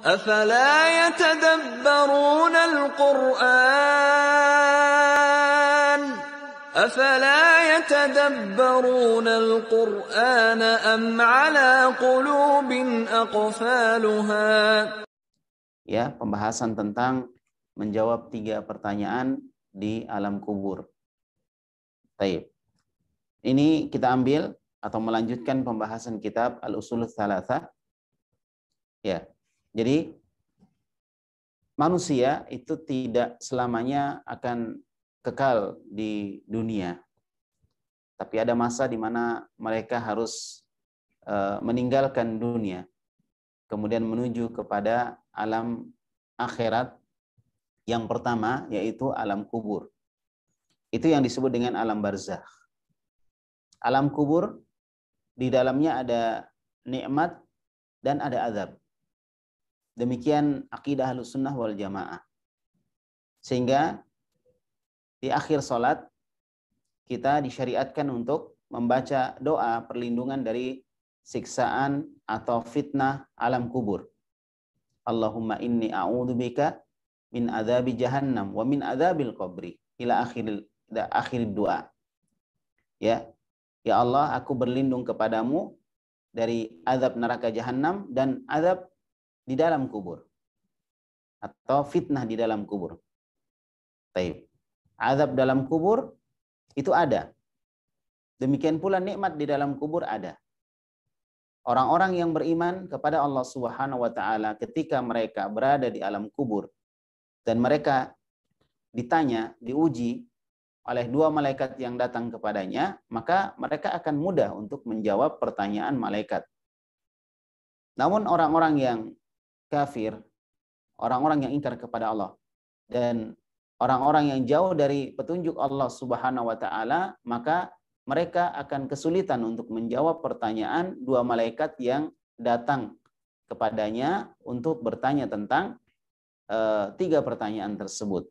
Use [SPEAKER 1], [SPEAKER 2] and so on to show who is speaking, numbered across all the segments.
[SPEAKER 1] أفلا يتدبرون القرآن أم على قلوب أقفالها.
[SPEAKER 2] Ya, pembahasan tentang menjawab 3 pertanyaan di alam kubur. Baik. Ini kita ambil atau melanjutkan pembahasan kitab Al-Ushul Tsalatsah. Ya. Jadi manusia itu tidak selamanya akan kekal di dunia. Tapi ada masa di mana mereka harus meninggalkan dunia, kemudian menuju kepada alam akhirat yang pertama, yaitu alam kubur. Itu yang disebut dengan alam barzakh. Alam kubur, di dalamnya ada nikmat dan ada azab. Demikian akidah Ahlussunnah wal Jamaah. Sehingga di akhir sholat kita disyariatkan untuk membaca doa perlindungan dari siksaan atau fitnah alam kubur. Allahumma inni a'udzubika min adzabi jahannam wa min adzabil qabri ila akhir doa. Ya. Ya Allah, aku berlindung kepadamu dari azab neraka jahanam dan azab di dalam kubur. Atau fitnah di dalam kubur. Taib. Azab dalam kubur itu ada. Demikian pula nikmat di dalam kubur ada. Orang-orang yang beriman kepada Allah Subhanahu wa taala ketika mereka berada di alam kubur dan mereka ditanya, diuji oleh 2 malaikat yang datang kepadanya, maka mereka akan mudah untuk menjawab pertanyaan malaikat. Namun orang-orang yang kafir, orang-orang yang ingkar kepada Allah, dan orang-orang yang jauh dari petunjuk Allah Subhanahu wa taala, maka mereka akan kesulitan untuk menjawab pertanyaan 2 malaikat yang datang kepadanya untuk bertanya tentang 3 pertanyaan tersebut.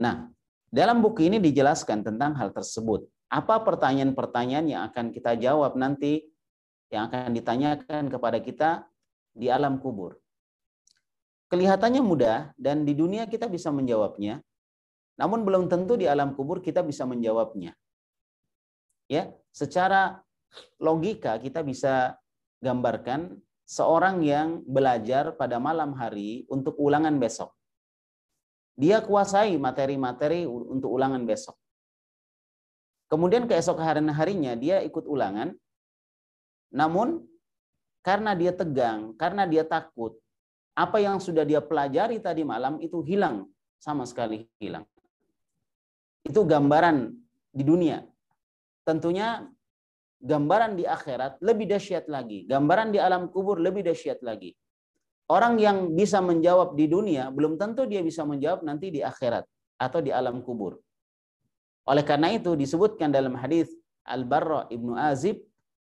[SPEAKER 2] Nah, dalam buku ini dijelaskan tentang hal tersebut. Apa pertanyaan-pertanyaan yang akan kita jawab nanti, yang akan ditanyakan kepada kita di alam kubur. Kelihatannya mudah dan di dunia kita bisa menjawabnya, namun belum tentu di alam kubur kita bisa menjawabnya. Ya, secara logika kita bisa gambarkan seorang yang belajar pada malam hari untuk ulangan besok. Dia kuasai materi-materi untuk ulangan besok. Kemudian keesok harinya dia ikut ulangan, namun karena dia tegang, karena dia takut, apa yang sudah dia pelajari tadi malam itu hilang, sama sekali hilang. Itu gambaran di dunia. Tentunya gambaran di akhirat lebih dahsyat lagi. Gambaran di alam kubur lebih dahsyat lagi. Orang yang bisa menjawab di dunia, belum tentu dia bisa menjawab nanti di akhirat atau di alam kubur. Oleh karena itu disebutkan dalam hadis Al-Barra Ibnu Azib,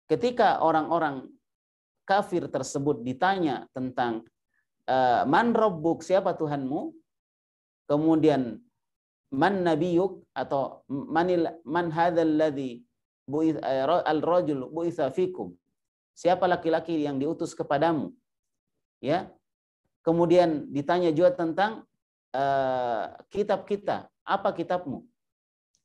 [SPEAKER 2] ketika orang-orang kafir tersebut ditanya tentang man rabbuk, siapa Tuhanmu? Kemudian man nabiyuk, atau man hadzal ladzi al-rajul bu'itsa fikum, siapa laki-laki yang diutus kepadamu? Ya. Kemudian ditanya juga tentang kitab kita, apa kitabmu?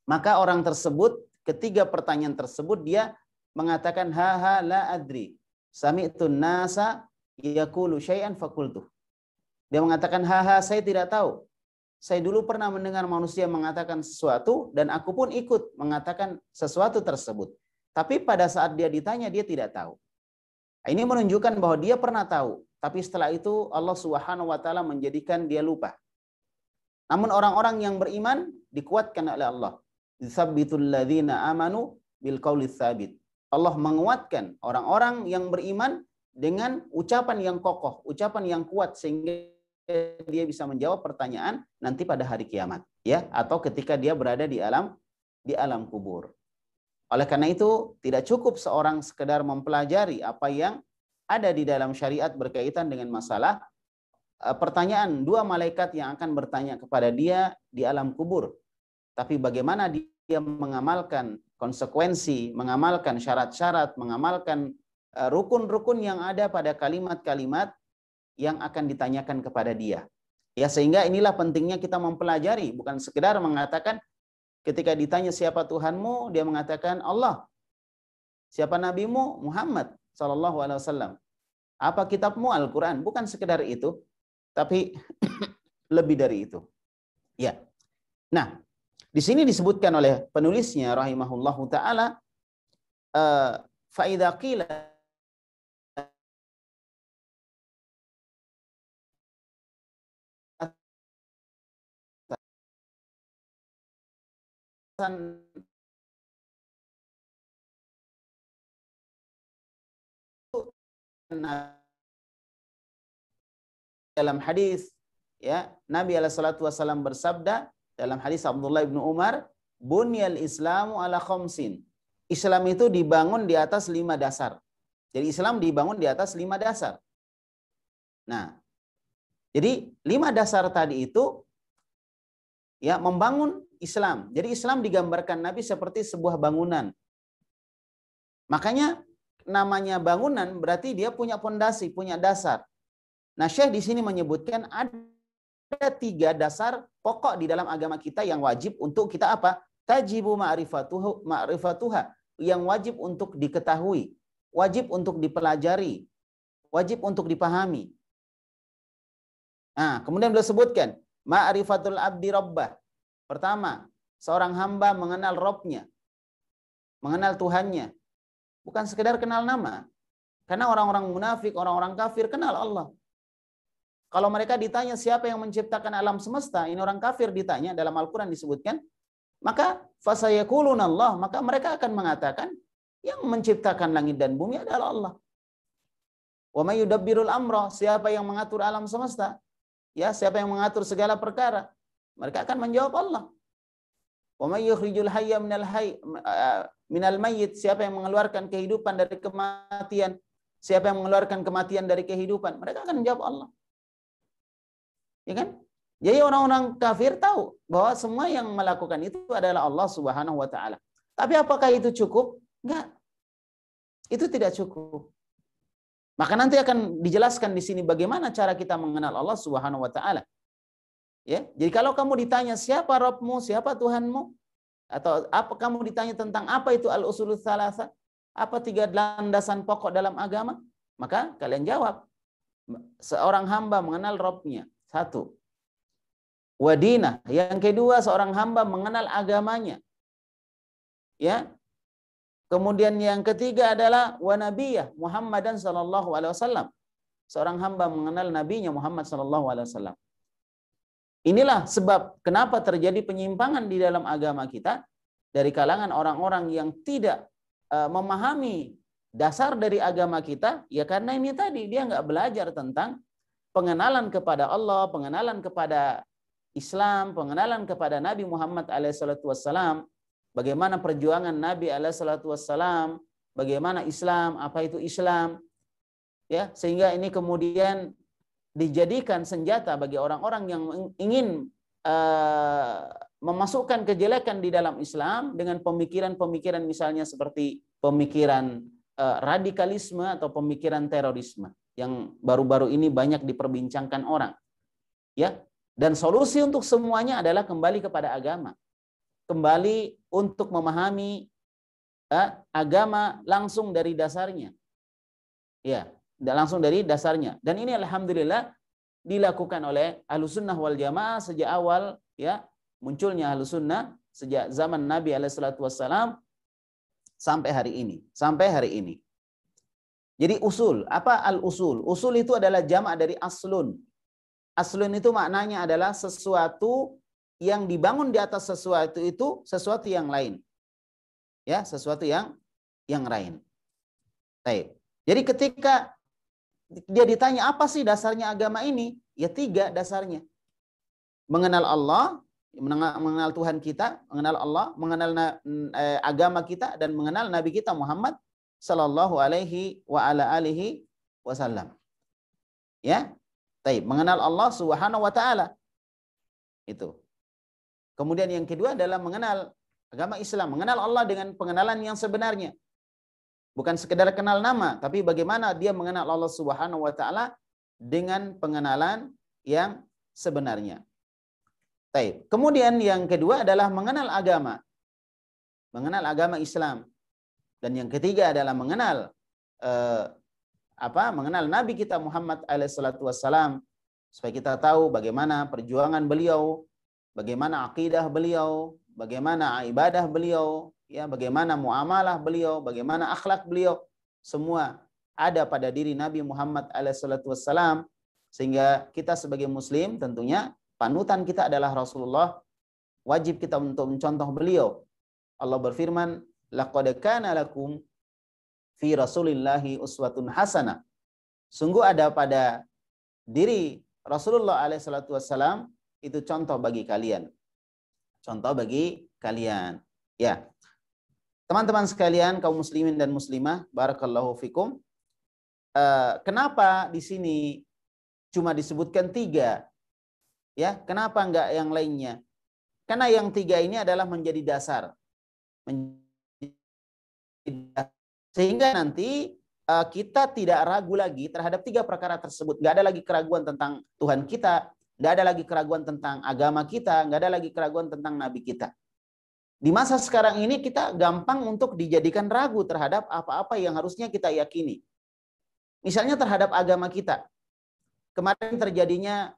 [SPEAKER 2] Maka orang tersebut, ketiga pertanyaan tersebut dia mengatakan ha la adri, sami'tun nasa yaqulu syai'an faqultu. Dia mengatakan ha saya tidak tahu. Saya dulu pernah mendengar manusia mengatakan sesuatu dan aku pun ikut mengatakan sesuatu tersebut. Tapi pada saat dia ditanya dia tidak tahu. Ini menunjukkan bahwa dia pernah tahu, tapi setelah itu Allah Subhanahu wa taala menjadikan dia lupa. Namun orang-orang yang beriman dikuatkan oleh Allah. Tsabbitul ladzina amanu bil qauli tsabit. Allah menguatkan orang-orang yang beriman dengan ucapan yang kokoh, ucapan yang kuat, sehingga dia bisa menjawab pertanyaan nanti pada hari kiamat, ya, atau ketika dia berada di alam kubur. Oleh karena itu tidak cukup seorang sekedar mempelajari apa yang ada di dalam syariat berkaitan dengan masalah pertanyaan 2 malaikat yang akan bertanya kepada dia di alam kubur. Tapi bagaimana dia mengamalkan konsekuensi, mengamalkan syarat-syarat, mengamalkan rukun-rukun yang ada pada kalimat-kalimat yang akan ditanyakan kepada dia. Ya, sehingga inilah pentingnya kita mempelajari, bukan sekedar mengatakan ketika ditanya siapa Tuhanmu, dia mengatakan Allah. Siapa nabimu? Muhammad sallallahu alaihi wasallam. Apa kitabmu? Al-Qur'an. Bukan sekedar itu, tapi lebih dari itu. Ya. Nah, di sini disebutkan oleh penulisnya rahimahullahu taala fa idza qila dalam hadis, ya, Nabi alaihi salatu wasallam bersabda dalam hadis Abdullah bin Umar, bunyal Islamu ala khamsin. Islam itu dibangun di atas 5 dasar. Jadi Islam dibangun di atas 5 dasar. Nah, jadi 5 dasar tadi itu ya membangun Islam. Jadi Islam digambarkan Nabi seperti sebuah bangunan. Makanya namanya bangunan berarti dia punya pondasi, punya dasar. Nah, Syekh di sini menyebutkan ada 3 dasar pokok di dalam agama kita yang wajib untuk kita apa? Tajibu ma'rifatuha, yang wajib untuk diketahui, wajib untuk dipelajari, wajib untuk dipahami. Nah, kemudian beliau sebutkan ma'rifatul abdi rabbah. Pertama, seorang hamba mengenal Rabbnya, mengenal Tuhannya. Bukan sekedar kenal nama. Karena orang-orang munafik, orang-orang kafir kenal Allah. Kalau mereka ditanya siapa yang menciptakan alam semesta, ini orang kafir ditanya, dalam Al-Quran disebutkan, maka fasayakulun Allah, maka mereka akan mengatakan yang menciptakan langit dan bumi adalah Allah. Wa may yudabbirul amra, siapa yang mengatur alam semesta? Ya, siapa yang mengatur segala perkara? Mereka akan menjawab Allah. Wa may yukhrijul hayya minal mayyit, siapa yang mengeluarkan kehidupan dari kematian? Siapa yang mengeluarkan kematian dari kehidupan? Mereka akan menjawab Allah. Ya kan? Jadi orang-orang kafir tahu bahwa semua yang melakukan itu adalah Allah Subhanahu wa taala. Tapi apakah itu cukup? Enggak. Itu tidak cukup. Maka nanti akan dijelaskan di sini bagaimana cara kita mengenal Allah Subhanahu wa taala. Ya, jadi kalau kamu ditanya siapa Rabbmu, siapa Tuhanmu, atau apa kamu ditanya tentang apa itu al-usulul tsalatsa, apa 3 landasan pokok dalam agama, maka kalian jawab. Seorang hamba mengenal Rabbnya. 1. Wadinah. Yang kedua, seorang hamba mengenal agamanya. Ya. Kemudian yang ketiga adalah wanabiyah Muhammadan sallallahu alaihi wasallam. Seorang hamba mengenal nabinya Muhammad sallallahu alaihi wasallam. Inilah sebab kenapa terjadi penyimpangan di dalam agama kita dari kalangan orang-orang yang tidak memahami dasar dari agama kita, ya karena ini tadi dia nggak belajar tentang pengenalan kepada Allah, pengenalan kepada Islam, pengenalan kepada Nabi Muhammad alaihissalam, bagaimana perjuangan Nabi alaihissalam, bagaimana Islam, apa itu Islam, ya, sehingga ini kemudian dijadikan senjata bagi orang-orang yang ingin memasukkan kejelekan di dalam Islam dengan pemikiran-pemikiran misalnya seperti pemikiran radikalisme atau pemikiran terorisme yang baru-baru ini banyak diperbincangkan orang. Ya, dan solusi untuk semuanya adalah kembali kepada agama. Kembali untuk memahami agama langsung dari dasarnya. Ya, langsung dari dasarnya. Dan ini alhamdulillah dilakukan oleh Ahlussunnah wal Jamaah sejak awal, ya, munculnya Ahlussunnah sejak zaman Nabi alaihissalam sampai hari ini. Sampai hari ini. Jadi usul, apa al-usul? Usul itu adalah jamak dari aslun. Aslun itu maknanya adalah sesuatu yang dibangun di atas sesuatu itu sesuatu yang lain. Ya, sesuatu yang lain. Baik. Jadi ketika dia ditanya apa sih dasarnya agama ini? Ya 3 dasarnya. Mengenal Allah, mengenal Tuhan kita, mengenal Allah, mengenal agama kita, dan mengenal Nabi kita Muhammad sallallahu alaihi wa ala alihi wasallam. Ya. Baik, mengenal Allah Subhanahu wa taala. Itu. Kemudian yang kedua adalah mengenal agama Islam, mengenal Allah dengan pengenalan yang sebenarnya. Bukan sekedar kenal nama, tapi bagaimana dia mengenal Allah Subhanahu wa taala dengan pengenalan yang sebenarnya. Baik. Kemudian yang kedua adalah mengenal agama. Mengenal agama Islam. Dan yang ketiga adalah mengenal mengenal Nabi kita Muhammad alaihissalatu wassalam, supaya kita tahu bagaimana perjuangan beliau, bagaimana akidah beliau, bagaimana ibadah beliau, ya, bagaimana muamalah beliau, bagaimana akhlak beliau, semua ada pada diri Nabi Muhammad alaihissalatu wassalam, sehingga kita sebagai muslim tentunya panutan kita adalah Rasulullah, wajib kita untuk mencontoh beliau. Allah berfirman, laqad kana lakum fi Rasulillahi uswatun hasanah. Sungguh ada pada diri Rasulullah alaihissalatu wassalam itu contoh bagi kalian. Contoh bagi kalian. Ya. Teman-teman sekalian, kaum muslimin dan muslimah, barakallahu fikum. Kenapa di sini cuma disebutkan 3? Ya, kenapa enggak yang lainnya? Karena yang 3 ini adalah menjadi dasar. Sehingga nanti kita tidak ragu lagi terhadap 3 perkara tersebut. Nggak ada lagi keraguan tentang Tuhan kita, nggak ada lagi keraguan tentang agama kita, nggak ada lagi keraguan tentang Nabi kita. Di masa sekarang ini kita gampang untuk dijadikan ragu terhadap apa-apa yang harusnya kita yakini. Misalnya terhadap agama kita. Kemarin terjadinya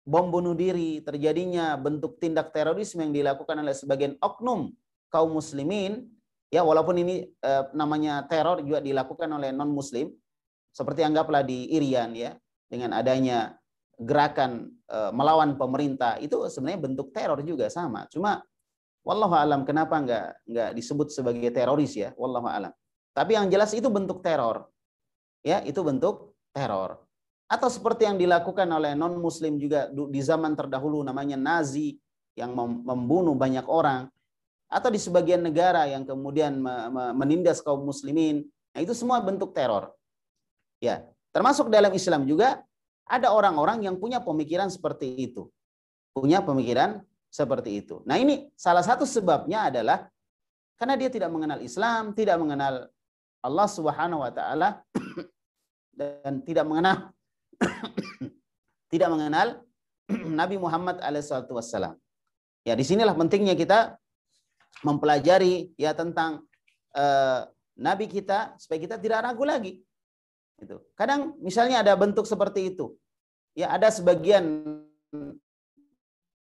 [SPEAKER 2] bom bunuh diri, terjadinya bentuk tindak terorisme yang dilakukan oleh sebagian oknum kaum muslimin. Ya, walaupun ini namanya teror juga dilakukan oleh non-muslim, seperti anggaplah di Irian, ya, dengan adanya gerakan melawan pemerintah, itu sebenarnya bentuk teror juga sama. Cuma wallahu alam kenapa nggak disebut sebagai teroris, ya, wallahu alam. Tapi yang jelas itu bentuk teror, ya, itu bentuk teror. Atau seperti yang dilakukan oleh non-muslim juga di zaman terdahulu, namanya Nazi, yang membunuh banyak orang. Atau di sebagian negara yang kemudian menindas kaum muslimin, nah itu semua bentuk teror. Ya, termasuk dalam Islam juga ada orang-orang yang punya pemikiran seperti itu. Punya pemikiran seperti itu. Nah, ini salah satu sebabnya adalah karena dia tidak mengenal Islam, tidak mengenal Allah Subhanahu wa taala dan tidak mengenal tidak mengenal Nabi Muhammad alaihissalatu wassalam. Ya, disinilah pentingnya kita mempelajari, ya, tentang Nabi kita supaya kita tidak ragu lagi. Itu. Kadang misalnya ada bentuk seperti itu. Ya, ada sebagian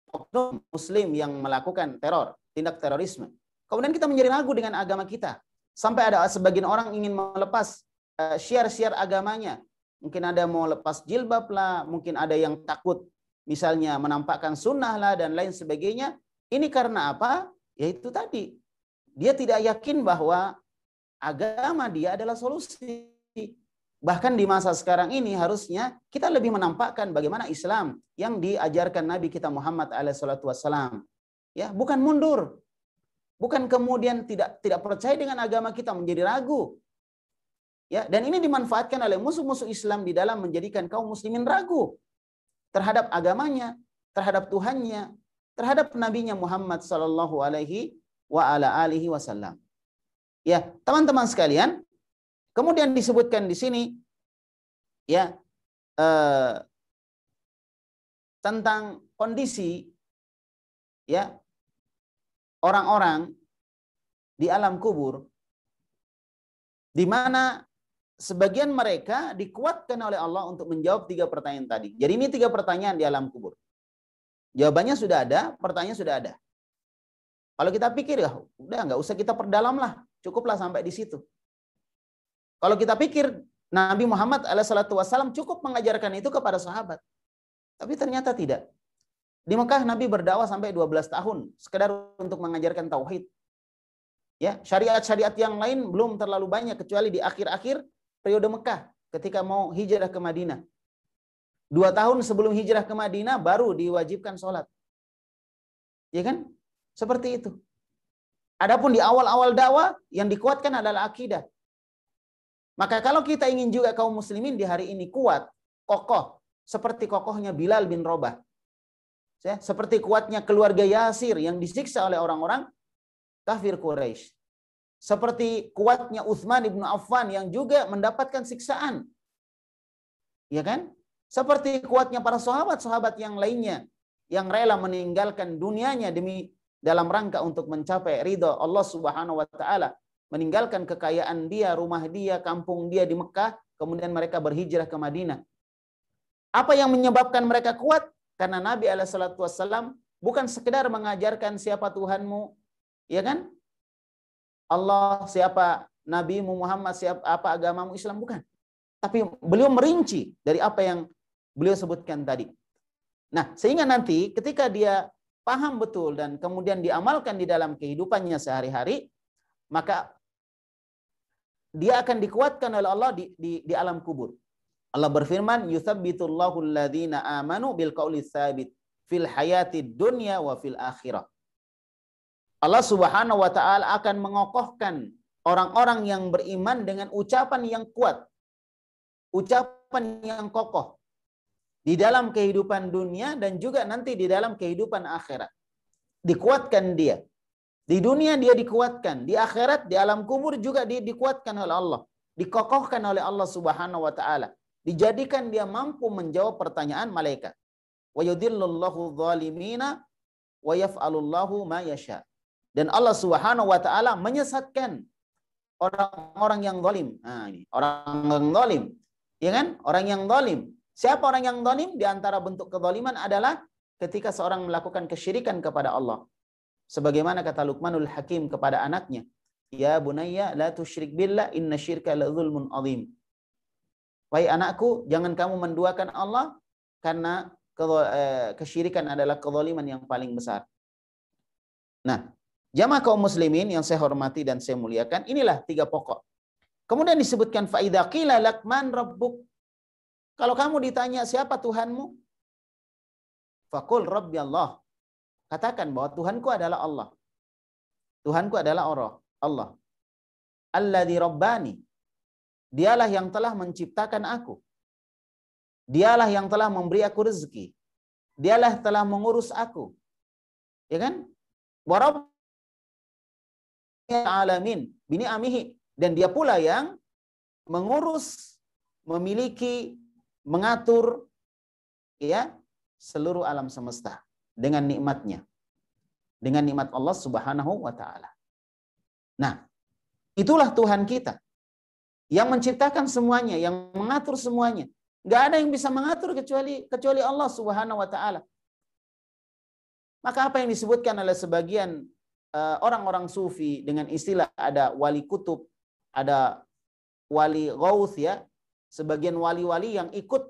[SPEAKER 2] oknum muslim yang melakukan teror, tindak terorisme. Kemudian kita menjadi ragu dengan agama kita. Sampai ada sebagian orang ingin melepas syiar-syiar agamanya. Mungkin ada mau lepas jilbab lah, mungkin ada yang takut misalnya menampakkan sunnah lah dan lain sebagainya. Ini karena apa? Yaitu tadi, dia tidak yakin bahwa agama dia adalah solusi. Bahkan di masa sekarang ini harusnya kita lebih menampakkan bagaimana Islam yang diajarkan Nabi kita Muhammad alaihissalam. Ya, bukan mundur. Bukan kemudian tidak percaya dengan agama kita, menjadi ragu. Ya, dan ini dimanfaatkan oleh musuh-musuh Islam di dalam menjadikan kaum muslimin ragu terhadap agamanya, terhadap Tuhannya, terhadap nabinya Muhammad sallallahu alaihi wasallam. Ya, teman-teman sekalian, kemudian disebutkan di sini, ya, tentang kondisi, ya, orang-orang di alam kubur, di mana sebagian mereka dikuatkan oleh Allah untuk menjawab 3 pertanyaan tadi. Jadi ini 3 pertanyaan di alam kubur. Jawabannya sudah ada, pertanyaannya sudah ada. Kalau kita pikir, ya udah nggak usah kita perdalam lah, cukuplah sampai di situ. Kalau kita pikir Nabi Muhammad alaihissalam cukup mengajarkan itu kepada sahabat, tapi ternyata tidak. Di Mekah Nabi berdakwah sampai 12 tahun, sekedar untuk mengajarkan tauhid. Ya, syariat-syariat yang lain belum terlalu banyak kecuali di akhir-akhir periode Mekah ketika mau hijrah ke Madinah. 2 tahun sebelum hijrah ke Madinah baru diwajibkan sholat. Ya kan? Seperti itu. Adapun di awal-awal dakwah yang dikuatkan adalah akidah. Maka kalau kita ingin juga kaum muslimin di hari ini kuat, kokoh, seperti kokohnya Bilal bin Rabah. Ya, seperti kuatnya keluarga Yasir yang disiksa oleh orang-orang kafir Quraisy. Seperti kuatnya Utsman ibnu Affan yang juga mendapatkan siksaan. Ya kan? Seperti kuatnya para sahabat-sahabat yang lainnya yang rela meninggalkan dunianya demi dalam rangka untuk mencapai ridha Allah Subhanahu wa taala, meninggalkan kekayaan dia, rumah dia, kampung dia di Mekah, kemudian mereka berhijrah ke Madinah. Apa yang menyebabkan mereka kuat? Karena Nabi SAW bukan sekedar mengajarkan siapa Tuhanmu, ya kan? Allah siapa, Nabimu Muhammad siapa, apa agamamu Islam, bukan. Tapi beliau merinci dari apa yang beliau sebutkan tadi. Nah, sehingga nanti ketika dia paham betul dan kemudian diamalkan di dalam kehidupannya sehari-hari, maka dia akan dikuatkan oleh Allah di alam kubur. Allah berfirman, "Yutsabbitullahu alladhina amanu bil qauli tsabit fil hayatid dunya wa fil akhirah." Allah Subhanahu wa taala akan mengokohkan orang-orang yang beriman dengan ucapan yang kuat, ucapan yang kokoh di dalam kehidupan dunia dan juga nanti di dalam kehidupan akhirat. Dikuatkan dia. Di dunia dia dikuatkan, di akhirat, di alam kubur juga dia dikuatkan oleh Allah, dikokohkan oleh Allah Subhanahu wa taala. Dijadikan dia mampu menjawab pertanyaan malaikat. Wa yudhillullahu dhalimina wa yaf'alullahu ma yasha. Dan Allah Subhanahu wa taala menyesatkan orang-orang yang zalim. Nah, ini orang yang zalim. Ya kan? Orang yang zalim. Siapa orang yang zalim? Di antara bentuk kezaliman adalah ketika seorang melakukan kesyirikan kepada Allah. Sebagaimana kata Luqmanul Hakim kepada anaknya, "Ya bunayya la tusyrik billah inna syirka la dzulmun adzim." Wahai anakku, jangan kamu menduakan Allah karena kesyirikan adalah kezaliman yang paling besar. Nah, jamaah kaum muslimin yang saya hormati dan saya muliakan, inilah 3 pokok. Kemudian disebutkan fa idza qila lak man rabbuk. Kalau kamu ditanya siapa Tuhanmu? Faqul rabbi Allah. Katakan bahwa Tuhanku adalah Allah. Tuhanku adalah Allah. Alladzi rabbani. Dialah yang telah menciptakan aku. Dialah yang telah memberi aku rezeki. Dialah telah mengurus aku. Ya kan? Wa rabbul alamin bini amihi. Dan dia pula yang mengurus, memiliki, mengatur ya seluruh alam semesta dengan nikmatnya. Dengan nikmat Allah Subhanahu wa taala. Nah, itulah Tuhan kita. Yang menciptakan semuanya, yang mengatur semuanya. Enggak ada yang bisa mengatur kecuali Allah Subhanahu wa taala. Maka apa yang disebutkan oleh sebagian orang-orang sufi dengan istilah ada wali kutub, ada wali ghaus ya, sebagian wali-wali yang ikut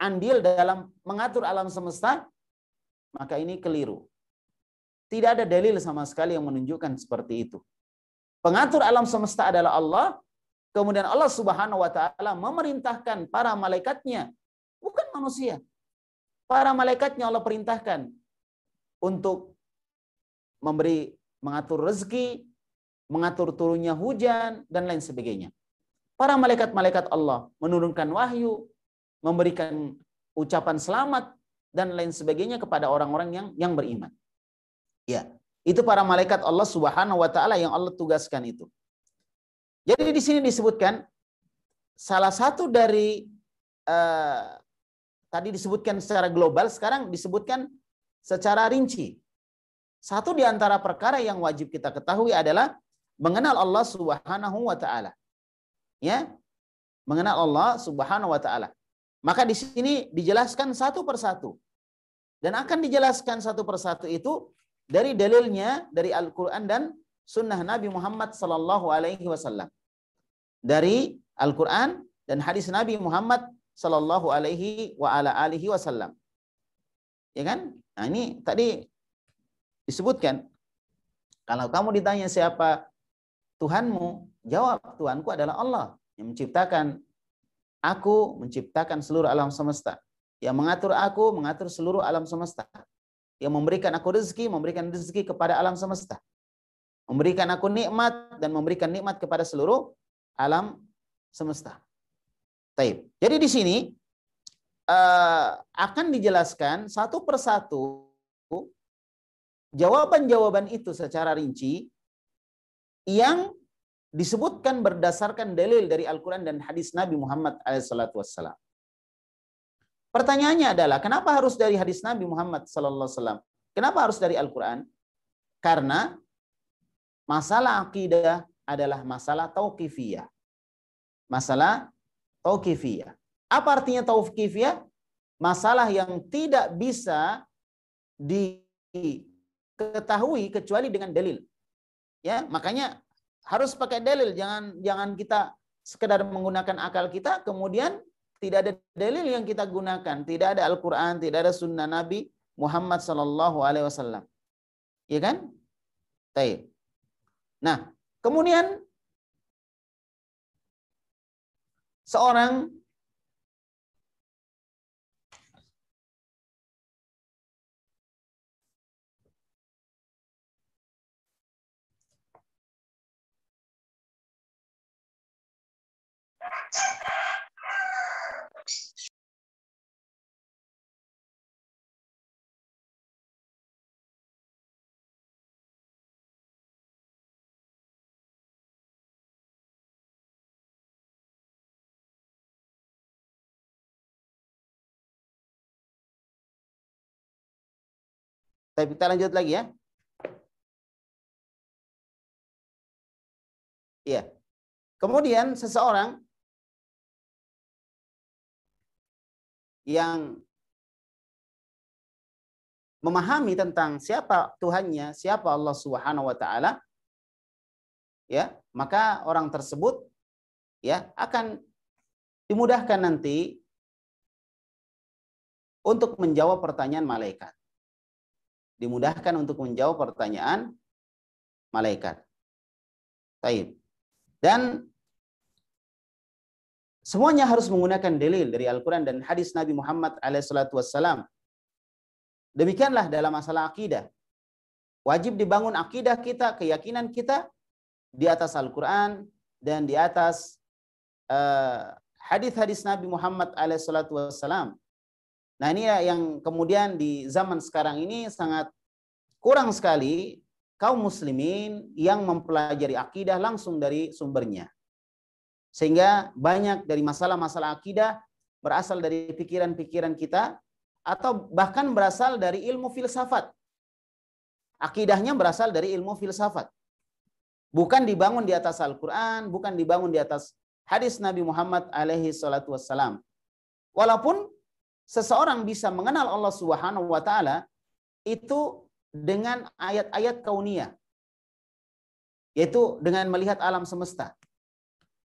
[SPEAKER 2] andil dalam mengatur alam semesta, maka ini keliru. Tidak ada dalil sama sekali yang menunjukkan seperti itu. Pengatur alam semesta adalah Allah, kemudian Allah Subhanahu wa taala memerintahkan para malaikatnya, bukan manusia. Para malaikatnya Allah perintahkan untuk mengatur rezeki, mengatur turunnya hujan dan lain sebagainya. Para malaikat-malaikat Allah menurunkan wahyu, memberikan ucapan selamat dan lain sebagainya kepada orang-orang yang beriman. Ya, itu para malaikat Allah Subhanahu wa taala yang Allah tugaskan itu. Jadi di sini disebutkan salah satu dari tadi disebutkan secara global, sekarang disebutkan secara rinci. Satu di antara perkara yang wajib kita ketahui adalah mengenal Allah Subhanahu wa taala. Ya, mengenal Allah Subhanahu wa taala. Maka di sini dijelaskan satu persatu. Dan akan dijelaskan satu persatu itu dari dalilnya dari Al-Qur'an dan sunnah Nabi Muhammad sallallahu alaihi wasallam. Dari Al-Qur'an dan hadis Nabi Muhammad sallallahu alaihi wasallam. Ya kan? Nah, ini tadi disebutkan kalau kamu ditanya siapa Tuhanmu, jawab Tuhanku adalah Allah yang menciptakan aku, menciptakan seluruh alam semesta. Yang mengatur aku, mengatur seluruh alam semesta. Yang memberikan aku rezeki, memberikan rezeki kepada alam semesta. Memberikan aku nikmat dan memberikan nikmat kepada seluruh alam semesta. Taib. Jadi di sini akan dijelaskan satu persatu jawaban-jawaban itu secara rinci yang disebutkan berdasarkan dalil dari Al-Quran dan hadis Nabi Muhammad SAW. Pertanyaannya adalah, kenapa harus dari hadis Nabi Muhammad SAW? Kenapa harus dari Al-Quran? Karena masalah akidah adalah masalah tauqifiyah. Masalah tauqifiyah. Apa artinya tauqifiyah? Masalah yang tidak bisa diketahui kecuali dengan dalil. Ya, makanya harus pakai dalil. Jangan kita sekedar menggunakan akal kita, kemudian tidak ada dalil yang kita gunakan, tidak ada Al-Quran, tidak ada Sunnah Nabi Muhammad SAW. Ya kan? Baik. Nah, kemudian seorang kita lanjut lagi ya. Iya. Kemudian seseorang yang memahami tentang siapa Tuhannya, siapa Allah Subhanahu wa taala, ya, maka orang tersebut ya akan dimudahkan nanti untuk menjawab pertanyaan malaikat. Dimudahkan untuk menjawab pertanyaan malaikat. Baik. Dan semuanya harus menggunakan dalil dari Al-Quran dan hadis Nabi Muhammad SAW. Demikianlah dalam masalah akidah. Wajib dibangun akidah kita, keyakinan kita di atas Al-Quran dan di atas hadis-hadis Nabi Muhammad SAW. Nah, ini yang kemudian di zaman sekarang ini sangat kurang sekali kaum muslimin yang mempelajari akidah langsung dari sumbernya. Sehingga banyak dari masalah-masalah akidah berasal dari pikiran-pikiran kita atau bahkan berasal dari ilmu filsafat. Akidahnya berasal dari ilmu filsafat. Bukan dibangun di atas Al-Quran, bukan dibangun di atas hadis Nabi Muhammad SAW. Walaupun seseorang bisa mengenal Allah Subhanahu wa taala itu dengan ayat-ayat kauniyah, yaitu dengan melihat alam semesta.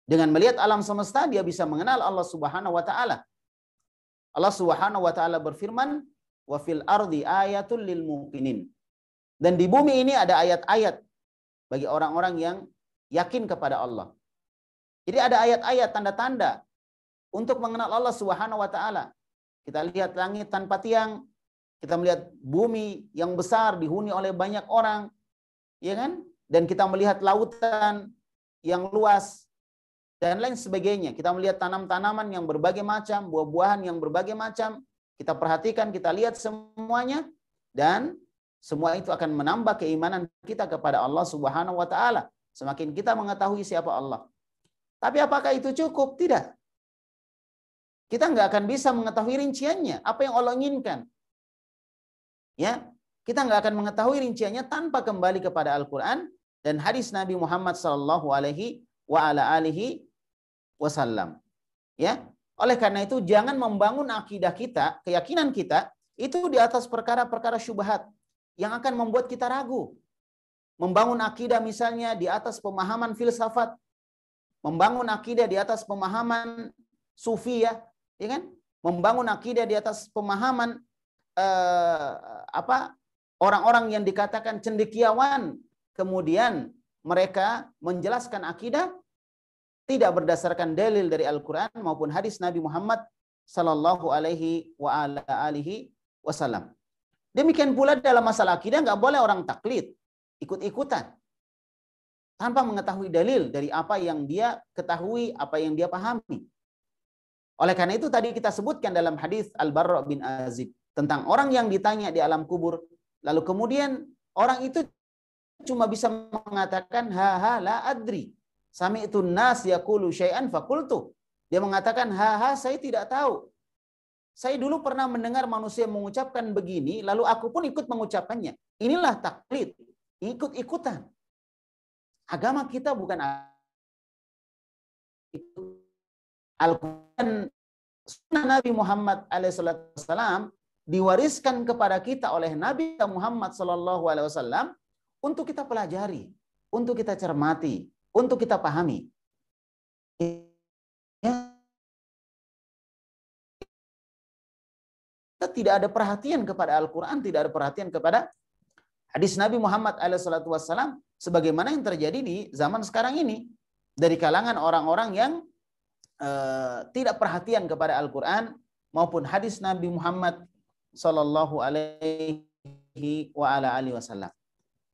[SPEAKER 2] Dengan melihat alam semesta dia bisa mengenal Allah Subhanahu wa taala. Allah Subhanahu wa taala berfirman, "Wa fil ardi ayatul lil muqinin." Dan di bumi ini ada ayat-ayat bagi orang-orang yang yakin kepada Allah. Jadi ada ayat-ayat tanda-tanda untuk mengenal Allah Subhanahu wa taala. Kita lihat langit tanpa tiang, kita melihat bumi yang besar dihuni oleh banyak orang, ya kan? Dan kita melihat lautan yang luas dan lain sebagainya. Kita melihat tanam-tanaman yang berbagai macam, buah-buahan yang berbagai macam. Kita perhatikan, kita lihat semuanya, dan semua itu akan menambah keimanan kita kepada Allah Subhanahu wa taala. Semakin kita mengetahui siapa Allah. Tapi apakah itu cukup? Tidak. Kita nggak akan bisa mengetahui rinciannya, apa yang Allah inginkan. Ya, kita nggak akan mengetahui rinciannya tanpa kembali kepada Al-Quran dan hadis Nabi Muhammad SAW. Ya, oleh karena itu jangan membangun akidah kita, keyakinan kita itu di atas perkara-perkara syubhat yang akan membuat kita ragu. Membangun akidah misalnya di atas pemahaman filsafat, membangun akidah di atas pemahaman sufiyah, ya kan? Membangun akidah di atas pemahaman orang-orang yang dikatakan cendekiawan, kemudian mereka menjelaskan akidah tidak berdasarkan dalil dari Al-Quran maupun hadis Nabi Muhammad SAW. Demikian pula dalam masalah akidah nggak boleh orang taklid, ikut-ikutan tanpa mengetahui dalil dari apa yang dia ketahui, apa yang dia pahami. Oleh karena itu tadi kita sebutkan dalam hadis Al-Barra bin Azib tentang orang yang ditanya di alam kubur, lalu kemudian orang itu cuma bisa mengatakan ha la adri. Sami'tu nas yaqulu syai'an faqultu. Dia mengatakan ha saya tidak tahu. saya dulu pernah mendengar manusia mengucapkan begini, lalu aku pun ikut mengucapkannya. Inilah taklid, ikut-ikutan. Agama kita bukan Al-Quran, sunnah Nabi Muhammad alaihissalam diwariskan kepada kita oleh Nabi Muhammad SAW untuk kita pelajari, untuk kita cermati, untuk kita pahami. Ya. Kita tidak ada perhatian kepada Al-Quran, tidak ada perhatian kepada hadis Nabi Muhammad SAW, sebagaimana yang terjadi di zaman sekarang ini dari kalangan orang-orang yang tidak perhatian kepada Al-Quran maupun hadis Nabi Muhammad Sallallahu Alaihi Wasallam.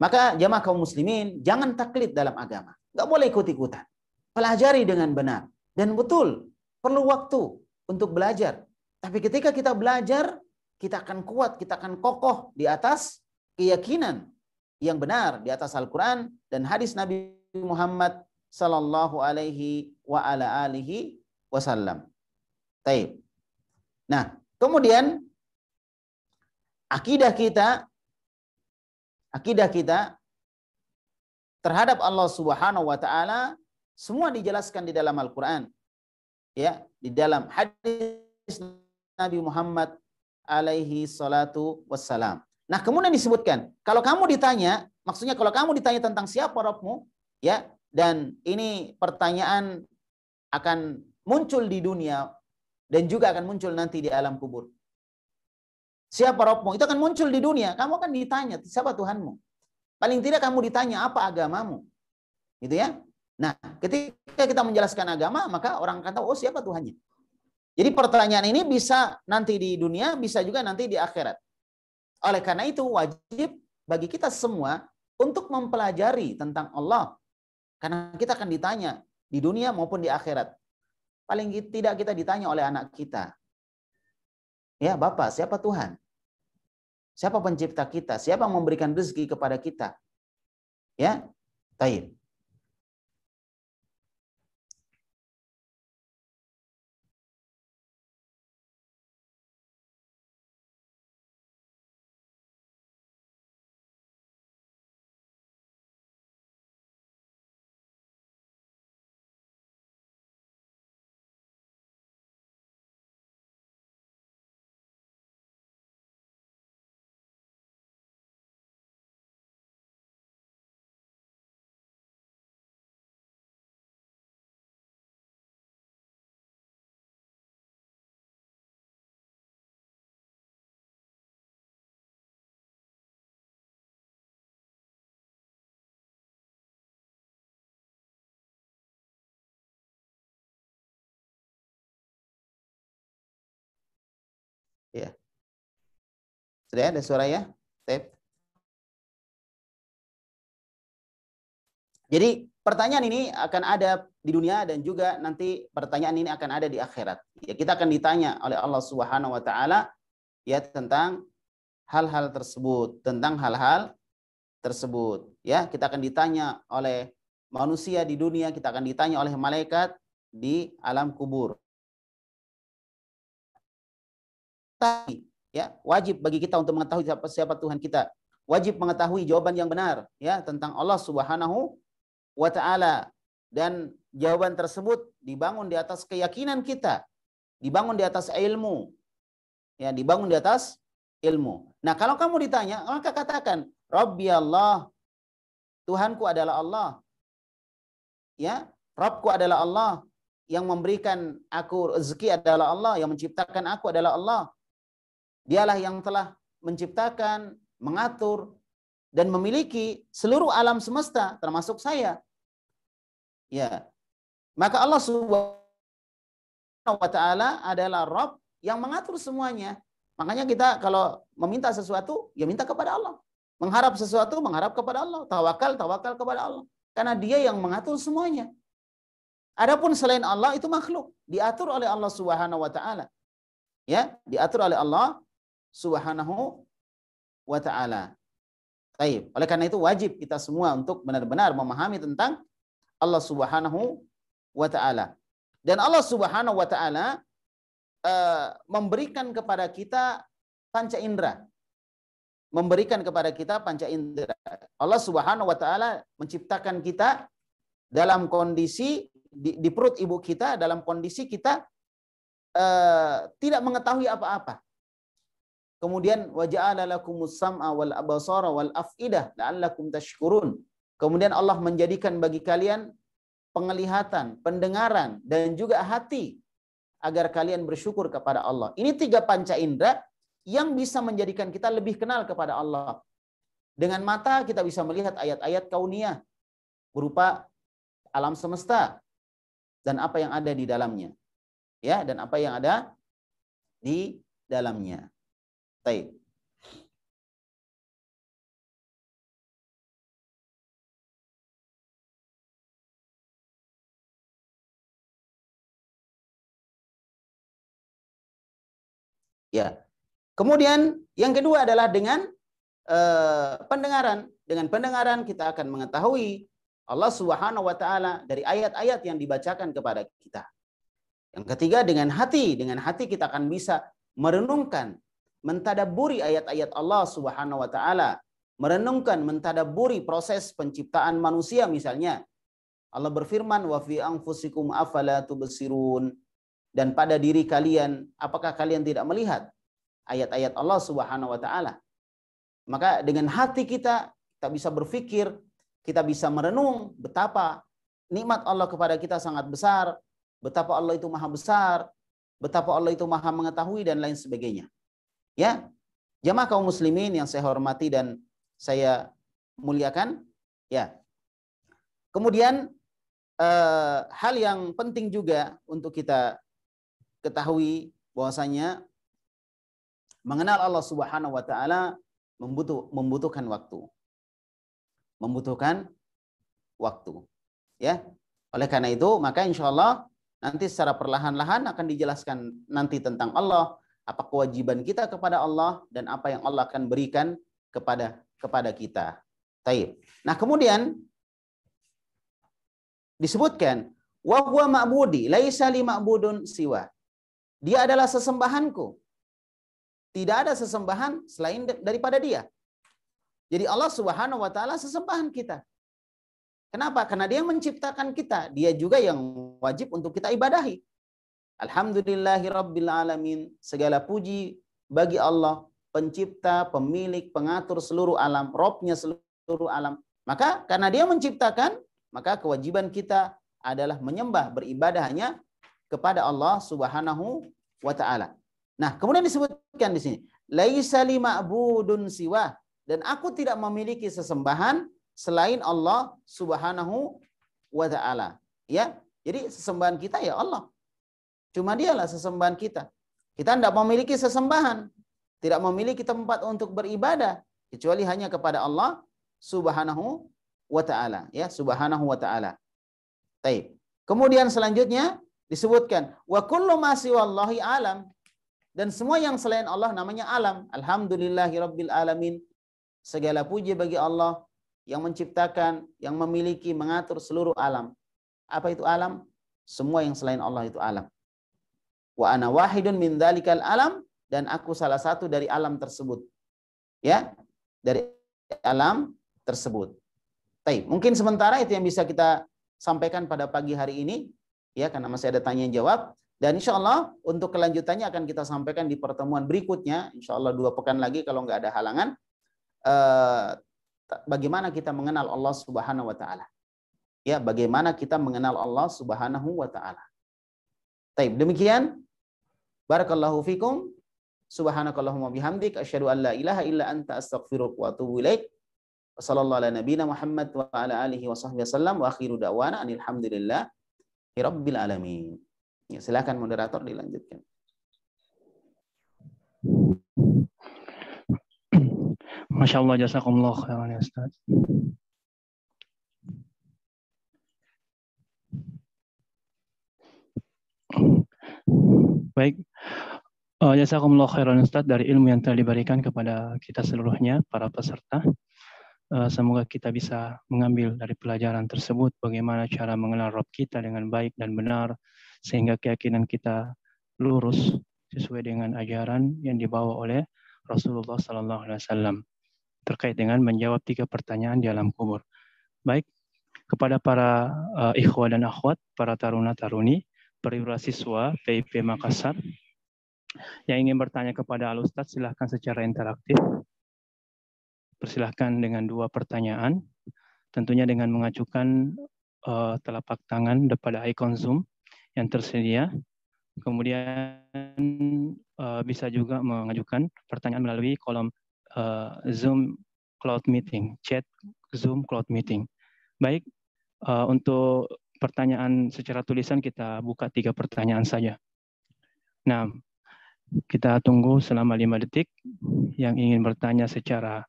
[SPEAKER 2] Maka jamaah kaum muslimin, jangan taklid dalam agama, nggak boleh ikut-ikutan. Pelajari dengan benar dan betul. Perlu waktu untuk belajar. Tapi ketika kita belajar, kita akan kuat, kita akan kokoh di atas keyakinan yang benar, di atas Al-Quran dan hadis Nabi Muhammad Sallallahu Alaihi Wasallam. Taib. Nah, kemudian akidah kita terhadap Allah Subhanahu wa taala semua dijelaskan di dalam Al-Qur'an. Ya, di dalam hadis Nabi Muhammad alaihi salatu wassalam. Nah, kemudian disebutkan, kalau kamu ditanya, maksudnya kalau kamu ditanya tentang siapa Rabbmu, ya, dan ini pertanyaan akan muncul di dunia dan juga akan muncul nanti di alam kubur. Siapa Rabbmu? Itu akan muncul di dunia. Kamu akan ditanya, siapa Tuhanmu? Paling tidak kamu ditanya, apa agamamu? Gitu ya. Nah, ketika kita menjelaskan agama, maka orang akan tahu, oh siapa Tuhannya. Jadi pertanyaan ini bisa nanti di dunia, bisa juga nanti di akhirat. Oleh karena itu, wajib bagi kita semua untuk mempelajari tentang Allah. Karena kita akan ditanya di dunia maupun di akhirat. Paling tidak kita ditanya oleh anak kita. Ya, Bapak, siapa Tuhan? Siapa pencipta kita? Siapa yang memberikan rezeki kepada kita? Ya, taib. Ya. Sudah ada suara ya? Tape. Jadi pertanyaan ini akan ada di dunia dan juga nanti pertanyaan ini akan ada di akhirat. Ya, kita akan ditanya oleh Allah Subhanahu wa taala ya tentang hal-hal tersebut, Ya, kita akan ditanya oleh manusia di dunia, kita akan ditanya oleh malaikat di alam kubur. Tapi ya, wajib bagi kita untuk mengetahui siapa Tuhan kita. Wajib mengetahui jawaban yang benar ya tentang Allah Subhanahu wa ta'ala, dan jawaban tersebut dibangun di atas keyakinan kita, dibangun di atas ilmu, ya, dibangun di atas ilmu. Nah, kalau kamu ditanya, maka katakan Rabbi Allah, Tuhanku adalah Allah, ya, Rabbku adalah Allah, yang memberikan aku rezeki adalah Allah, yang menciptakan aku adalah Allah. Dialah yang telah menciptakan, mengatur, dan memiliki seluruh alam semesta, termasuk saya. Ya, maka Allah Subhanahu wa taala adalah Rabb yang mengatur semuanya. Makanya kita kalau meminta sesuatu, ya minta kepada Allah. Mengharap sesuatu, mengharap kepada Allah. Tawakal kepada Allah. Karena Dia yang mengatur semuanya. Adapun selain Allah itu makhluk, diatur oleh Allah Subhanahu wa taala. Ya, diatur oleh Allah Subhanahu wa taala. Baik, oleh karena itu wajib kita semua untuk benar-benar memahami tentang Allah Subhanahu wa taala. Dan Allah Subhanahu wa taala memberikan kepada kita panca indera. Memberikan kepada kita panca indera. Allah Subhanahu wa taala menciptakan kita dalam kondisi di perut ibu kita, dalam kondisi kita tidak mengetahui apa-apa. Kemudian waja'ala lakumus sam'a wal absara wal af'idah la'allakum tashkurun. Kemudian Allah menjadikan bagi kalian penglihatan, pendengaran, dan juga hati agar kalian bersyukur kepada Allah. Ini 3 panca indera yang bisa menjadikan kita lebih kenal kepada Allah. Dengan mata kita bisa melihat ayat-ayat kauniyah berupa alam semesta dan apa yang ada di dalamnya. Ya, dan apa yang ada di dalamnya. Baik. Ya. Kemudian yang kedua adalah dengan pendengaran. Dengan pendengaran kita akan mengetahui Allah Subhanahu wa taala dari ayat-ayat yang dibacakan kepada kita. Yang ketiga dengan hati. Dengan hati kita akan bisa merenungkan, mentadabburi ayat-ayat Allah Subhanahu wa taala, merenungkan, mentadabburi proses penciptaan manusia misalnya. Allah berfirman wa fi anfusikum afala tubsirun, dan pada diri kalian apakah kalian tidak melihat ayat-ayat Allah Subhanahu wa taala. Maka dengan hati kita bisa berpikir, kita bisa merenung betapa nikmat Allah kepada kita sangat besar, betapa Allah itu maha besar, betapa Allah itu maha mengetahui dan lain sebagainya. Ya, jamaah kaum muslimin yang saya hormati dan saya muliakan, ya. Kemudian hal yang penting juga untuk kita ketahui bahwasanya mengenal Allah Subhanahu wa taala membutuhkan waktu. Membutuhkan waktu. Ya. Oleh karena itu, maka insya Allah nanti secara perlahan-lahan akan dijelaskan nanti tentang Allah, apa kewajiban kita kepada Allah dan apa yang Allah akan berikan kepada kita. Taib. Nah, kemudian disebutkan wa huwa ma'budi laisa li ma'budun siwa. Dia adalah sesembahanku. Tidak ada sesembahan selain daripada Dia. Jadi Allah Subhanahu wa taala sesembahan kita. Kenapa? Karena Dia yang menciptakan kita. Dia juga yang wajib untuk kita ibadahi. Alhamdulillahirabbil alamin. Segala puji bagi Allah, pencipta, pemilik, pengatur seluruh alam, Robnya seluruh alam. Maka karena Dia menciptakan, maka kewajiban kita adalah menyembah, beribadah hanya kepada Allah Subhanahu wa taala. Nah, kemudian disebutkan di sini, laisa li ma'budun siwa, dan aku tidak memiliki sesembahan selain Allah Subhanahu wa taala. Ya. Jadi sesembahan kita ya Allah. Cuma Dialah sesembahan kita. Kita tidak memiliki sesembahan, tidak memiliki tempat untuk beribadah kecuali hanya kepada Allah Subhanahu wa taala, ya, Subhanahu wa taala. Baik. Kemudian selanjutnya disebutkan wa kullu ma siwallahi alam, dan semua yang selain Allah namanya alam. Alhamdulillahirabbil alamin. Segala puji bagi Allah yang menciptakan, yang memiliki, mengatur seluruh alam. Apa itu alam? Semua yang selain Allah itu alam. Wa ana wahidun min dzalikal alam, dan aku salah satu dari alam tersebut. Ya, dari alam tersebut. Baik, mungkin sementara itu yang bisa kita sampaikan pada pagi hari ini, ya, karena masih ada tanya jawab. Dan insya Allah untuk kelanjutannya akan kita sampaikan di pertemuan berikutnya. Insya Allah 2 pekan lagi kalau nggak ada halangan. Bagaimana kita mengenal Allah Subhanahu wa taala. Ya, bagaimana kita mengenal Allah Subhanahu wa taala. Baik, demikian. Barakallahu fikum. Subhanakallahumma bihamdik asyhadu an la ilaha illa anta astaghfiruka wa atubu ilaik. Wassallallahu ala nabiyina Muhammad wa ala alihi wa sahbihi wasallam wa akhiru da'wana alhamdulillahi rabbil alamin. Ya, silakan moderator dilanjutkan.
[SPEAKER 3] Masya Allah, jazakumullah khairan ya Ustaz. Baik, jazakumullah khairan Ustaz dari ilmu yang telah diberikan kepada kita seluruhnya, para peserta. Semoga kita bisa mengambil dari pelajaran tersebut bagaimana cara mengenal Rabb kita dengan baik dan benar, sehingga keyakinan kita lurus sesuai dengan ajaran yang dibawa oleh Rasulullah SAW terkait dengan menjawab 3 pertanyaan di alam kubur. Baik, kepada para ikhwah dan akhwat, para taruna-taruni, perwira siswa PIP Makassar yang ingin bertanya kepada Al-Ustadz, silahkan secara interaktif. Persilahkan dengan 2 pertanyaan, tentunya dengan mengajukan telapak tangan pada icon Zoom yang tersedia. Kemudian bisa juga mengajukan pertanyaan melalui kolom Zoom Cloud Meeting, chat Zoom Cloud Meeting. Baik, untuk pertanyaan secara tulisan kita buka 3 pertanyaan saja. Nah, kita tunggu selama 5 detik. Yang ingin bertanya secara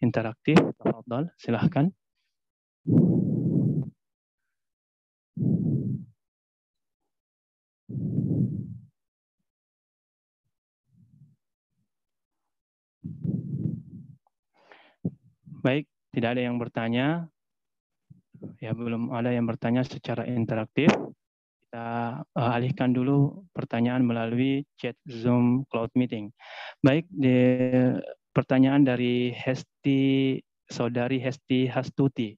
[SPEAKER 3] interaktif, tafadhal, silahkan. Baik, tidak ada yang bertanya. Ya, belum ada yang bertanya secara interaktif. Kita alihkan dulu pertanyaan melalui chat Zoom Cloud Meeting. Baik, pertanyaan dari Saudari Hesti Hastuti.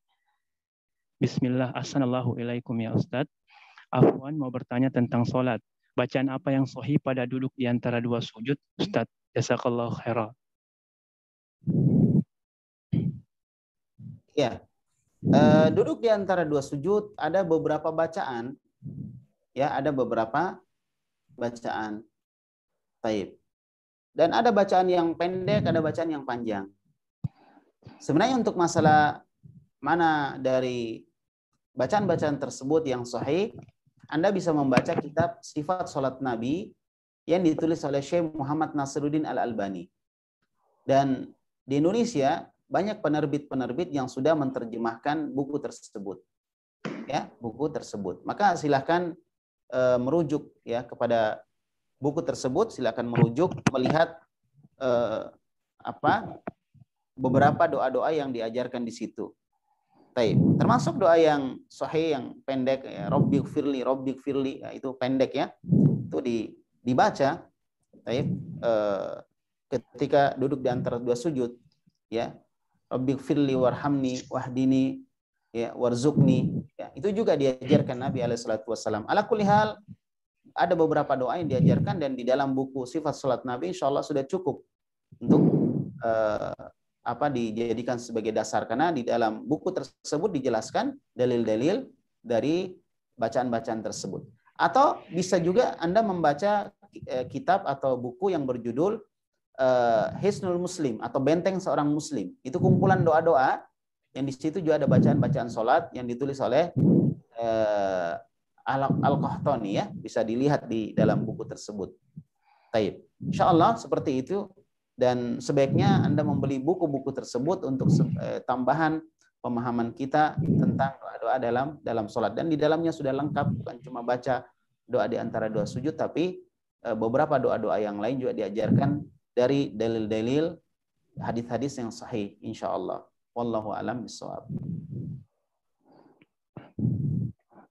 [SPEAKER 3] Bismillah, assalamualaikum ya Ustadz. Afwan mau bertanya tentang sholat. Bacaan apa yang sahih pada duduk di antara 2 sujud, Ustadz? Jazakallahu khairan.
[SPEAKER 2] Ya, duduk di antara 2 sujud ada beberapa bacaan, ya ada beberapa bacaan. Taib. Dan ada bacaan yang pendek, ada bacaan yang panjang. Sebenarnya untuk masalah mana dari bacaan-bacaan tersebut yang sahih, Anda bisa membaca kitab Sifat Salat Nabi yang ditulis oleh Syekh Muhammad Nasiruddin Al-Albani. Dan di Indonesia banyak penerbit-penerbit yang sudah menerjemahkan buku tersebut. Ya, buku tersebut. Maka silakan merujuk ya kepada buku tersebut, silakan merujuk melihat beberapa doa-doa yang diajarkan di situ. Taib. Termasuk doa yang sahih yang pendek ya, Rabbighfirli, ya, itu pendek ya. Itu dibaca taib ketika duduk di antara 2 sujud ya. Rabbighfirli warhamni wahdini ya warzuqni ya, itu juga diajarkan Nabi alaihi salatu wasallam. Ala kulli hal ada beberapa doa yang diajarkan dan di dalam buku Sifat Salat Nabi insyaallah sudah cukup untuk dijadikan sebagai dasar, karena di dalam buku tersebut dijelaskan dalil-dalil dari bacaan-bacaan tersebut. Atau bisa juga Anda membaca kitab atau buku yang berjudul Hisnul Muslim atau Benteng Seorang Muslim. Itu kumpulan doa-doa yang di situ juga ada bacaan-bacaan sholat yang ditulis oleh Al-Qahtani ya, bisa dilihat di dalam buku tersebut. Taib. Insyaallah seperti itu, dan sebaiknya Anda membeli buku-buku tersebut untuk tambahan pemahaman kita tentang doa-doa dalam sholat, dan di dalamnya sudah lengkap, bukan cuma baca doa di antara 2 sujud, tapi beberapa doa-doa yang lain juga diajarkan dari dalil-dalil hadis-hadis yang sahih insyaallah. Wallahu a'lam bishawab.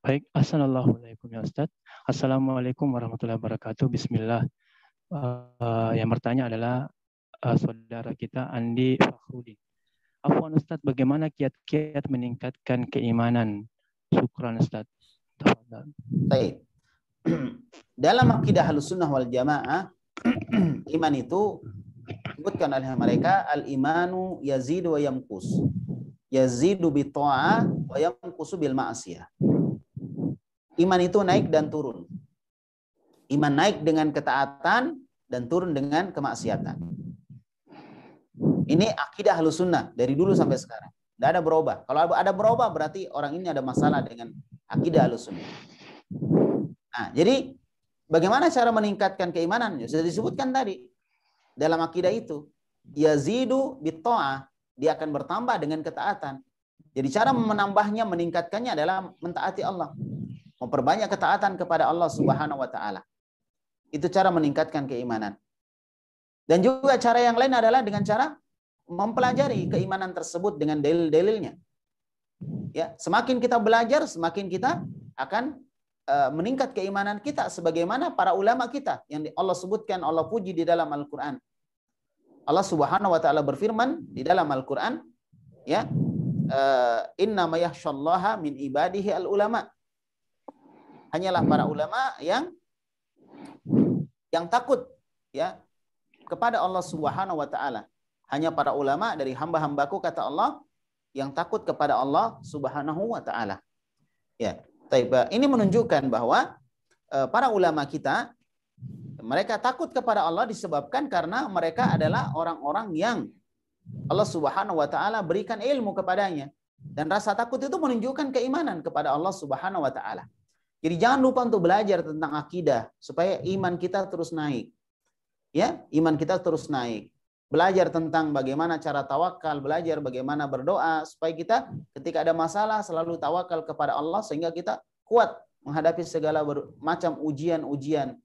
[SPEAKER 3] Baik, assalamualaikum ya Ustaz. Assalamualaikum warahmatullahi wabarakatuh. Bismillah. Yang bertanya adalah saudara kita Andi Fakhrudin. Afwan Ustaz, bagaimana kiat-kiat meningkatkan keimanan? Syukran Ustaz.
[SPEAKER 2] Baik. Dalam akidah Ahlussunnah wal Jamaah, iman itu disebutkan oleh mereka al-imanu yazidu wa yamkus. Yazidu bi ta'ah wa yamkusu bil ma'siyah. Iman itu naik dan turun. Iman naik dengan ketaatan dan turun dengan kemaksiatan. Ini akidah Ahlussunnah dari dulu sampai sekarang. Tidak ada berubah. Kalau ada berubah berarti orang ini ada masalah dengan akidah Ahlussunnah. Nah, jadi bagaimana cara meningkatkan keimanan? Sudah disebutkan tadi dalam akidah itu. Yazidu bitta'ah, dia akan bertambah dengan ketaatan. Jadi cara menambahnya, meningkatkannya adalah mentaati Allah. Memperbanyak ketaatan kepada Allah Subhanahu wa taala. Itu cara meningkatkan keimanan. Dan juga cara yang lain adalah dengan cara mempelajari keimanan tersebut dengan dalil-dalilnya. Ya, semakin kita belajar, semakin kita akan meningkat keimanan kita sebagaimana para ulama kita yang Allah sebutkan, Allah puji di dalam Al-Qur'an. Allah Subhanahu wa taala berfirman di dalam Al-Qur'an, ya, inna ma yakhsyallaha min ibadihi al-ulama. Hanyalah para ulama yang takut, ya, kepada Allah Subhanahu wa taala. Hanya para ulama dari hamba-hambaku, kata Allah, yang takut kepada Allah Subhanahu wa taala. Ya, ini menunjukkan bahwa para ulama kita, mereka takut kepada Allah disebabkan karena mereka adalah orang-orang yang Allah Subhanahu wa taala berikan ilmu kepadanya. Dan rasa takut itu menunjukkan keimanan kepada Allah Subhanahu wa taala. Jadi jangan lupa untuk belajar tentang akidah supaya iman kita terus naik. Ya, iman kita terus naik. Belajar tentang bagaimana cara tawakal, belajar bagaimana berdoa supaya kita ketika ada masalah selalu tawakal kepada Allah sehingga kita kuat menghadapi segala macam ujian-ujian.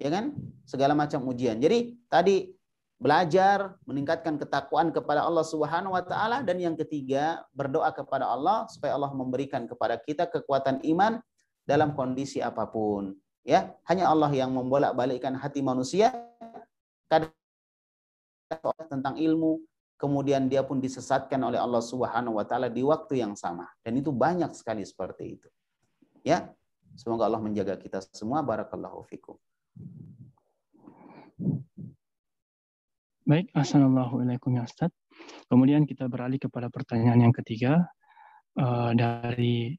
[SPEAKER 2] Ya kan? Segala macam ujian. Jadi tadi belajar meningkatkan ketakwaan kepada Allah Subhanahu wa taala, dan yang ketiga berdoa kepada Allah supaya Allah memberikan kepada kita kekuatan iman dalam kondisi apapun. Ya, hanya Allah yang membolak-balikkan hati manusia. Kadang tentang ilmu, kemudian dia pun disesatkan oleh Allah Subhanahu wa taala di waktu yang sama. Dan itu banyak sekali seperti itu. Ya, semoga Allah menjaga kita semua. Barakallahu fikum.
[SPEAKER 3] Baik, assalamualaikum ya Ustaz. Kemudian kita beralih kepada pertanyaan yang ketiga dari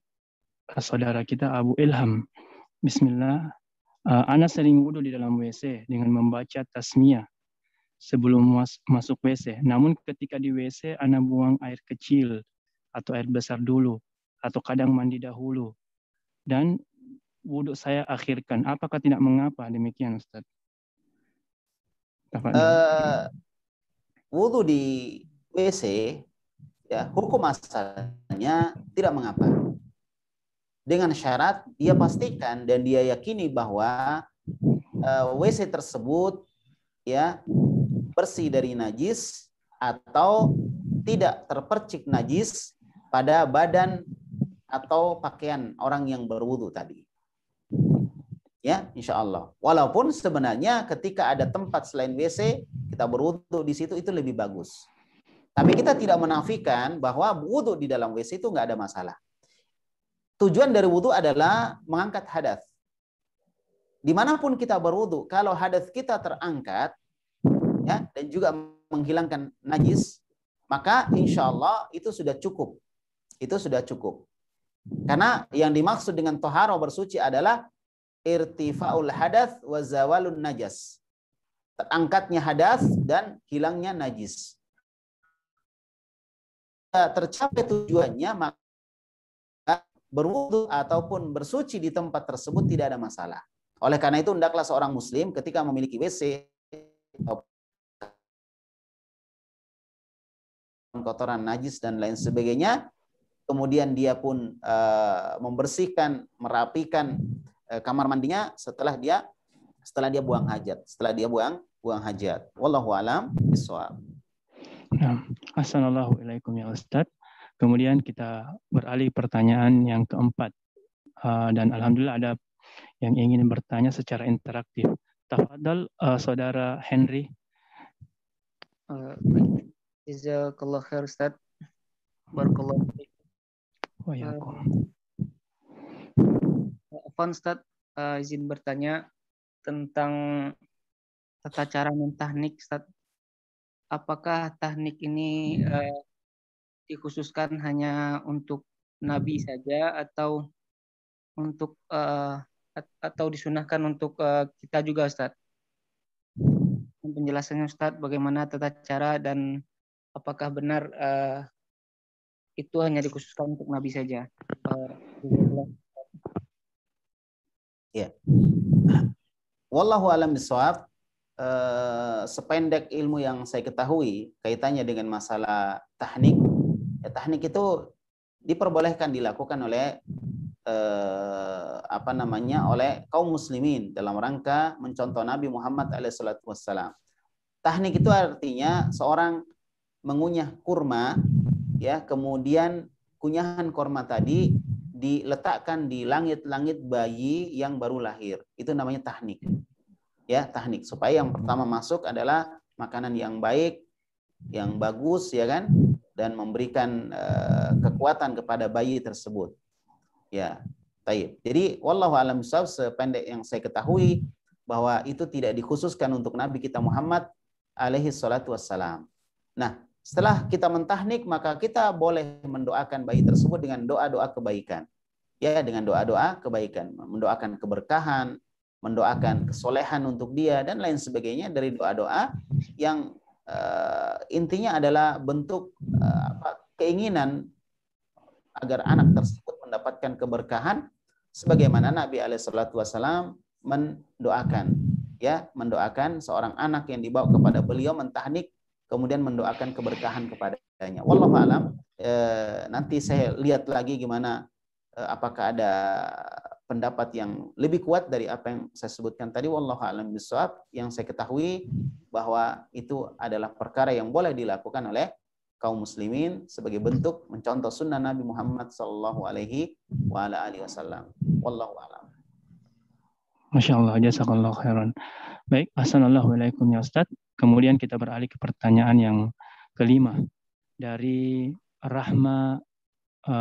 [SPEAKER 3] saudara kita Abu Ilham. Bismillah. Ana sering wudhu di dalam WC dengan membaca tasmiyah sebelum masuk WC. Namun ketika di WC, ana buang air kecil atau air besar dulu, atau kadang mandi dahulu. Dan wudhu saya akhirkan. Apakah tidak mengapa demikian, Ustaz?
[SPEAKER 2] Wudhu di WC, ya, hukum asalnya tidak mengapa. Dengan syarat dia pastikan dan dia yakini bahwa WC tersebut, ya, bersih dari najis atau tidak terpercik najis pada badan atau pakaian orang yang berwudu tadi. Ya, insya Allah. Walaupun sebenarnya ketika ada tempat selain WC, kita berwudu di situ itu lebih bagus. Tapi kita tidak menafikan bahwa wudu di dalam WC itu nggak ada masalah. Tujuan dari wudu adalah mengangkat hadas. Dimanapun kita berwudu, kalau hadas kita terangkat, ya, dan juga menghilangkan najis, maka insya Allah itu sudah cukup. Itu sudah cukup. Karena yang dimaksud dengan toharo bersuci adalah irtifaul hadas wa zawalun najas. Terangkatnya hadas dan hilangnya najis. Tercapai tujuannya, maka berwudu ataupun bersuci di tempat tersebut tidak ada masalah. Oleh karena itu hendaklah seorang muslim ketika memiliki WC, kotoran najis dan lain sebagainya, kemudian dia pun membersihkan, merapikan kamar mandinya setelah dia buang hajat, buang hajat. Wallahu a'lam bishawab.
[SPEAKER 3] Nah, assalamualaikum ya Ustaz. Kemudian kita beralih pertanyaan yang keempat, dan alhamdulillah ada yang ingin bertanya secara interaktif. Tafadhal saudara Henry.
[SPEAKER 4] Jazakallah khair Ustaz. Barakallahu fiik. Afwan Ustaz, izin bertanya tentang tata cara mentahnik Ustaz. Apakah tahnik ini dikhususkan hanya untuk Nabi saja atau untuk atau disunahkan untuk kita juga Ustaz? Penjelasannya Ustaz, bagaimana tata cara dan apakah benar itu hanya dikhususkan untuk Nabi saja?
[SPEAKER 2] Ya. Wallahu a'lam bishawab. Sependek ilmu yang saya ketahui kaitannya dengan masalah tahnik, ya, tahnik itu diperbolehkan dilakukan oleh oleh kaum muslimin dalam rangka mencontoh Nabi Muhammad SAW. Tahnik itu artinya seorang mengunyah kurma, ya, kemudian kunyahan kurma tadi diletakkan di langit-langit bayi yang baru lahir. Itu namanya tahnik. Ya, tahnik. Supaya yang pertama masuk adalah makanan yang baik, yang bagus, ya kan, dan memberikan kekuatan kepada bayi tersebut. Ya, baik. Jadi wallahu a'lam bishawab, sependek yang saya ketahui bahwa itu tidak dikhususkan untuk Nabi kita Muhammad alaihi salatu wassalam. Nah, setelah kita mentahnik, maka kita boleh mendoakan bayi tersebut dengan doa-doa kebaikan. Ya, dengan doa-doa kebaikan, mendoakan keberkahan, mendoakan kesolehan untuk dia dan lain sebagainya dari doa-doa yang intinya adalah bentuk keinginan agar anak tersebut mendapatkan keberkahan sebagaimana Nabi alaihi salatu wasallam mendoakan, ya, mendoakan seorang anak yang dibawa kepada beliau mentahnik, kemudian mendoakan keberkahan kepadanya. Wallahu a'lam. Nanti saya lihat lagi gimana, apakah ada pendapat yang lebih kuat dari apa yang saya sebutkan tadi. Wallahu a'lam bishawab. Yang saya ketahui bahwa itu adalah perkara yang boleh dilakukan oleh kaum muslimin sebagai bentuk mencontoh sunnah Nabi Muhammad sallallahu alaihi wasallam. Wallahu a'lam.
[SPEAKER 3] Masya Allah, jazakallahu khairan. Baik, assalamualaikum warahmatullahi wabarakatuh, Ustaz. Kemudian kita beralih ke pertanyaan yang kelima dari Rahma,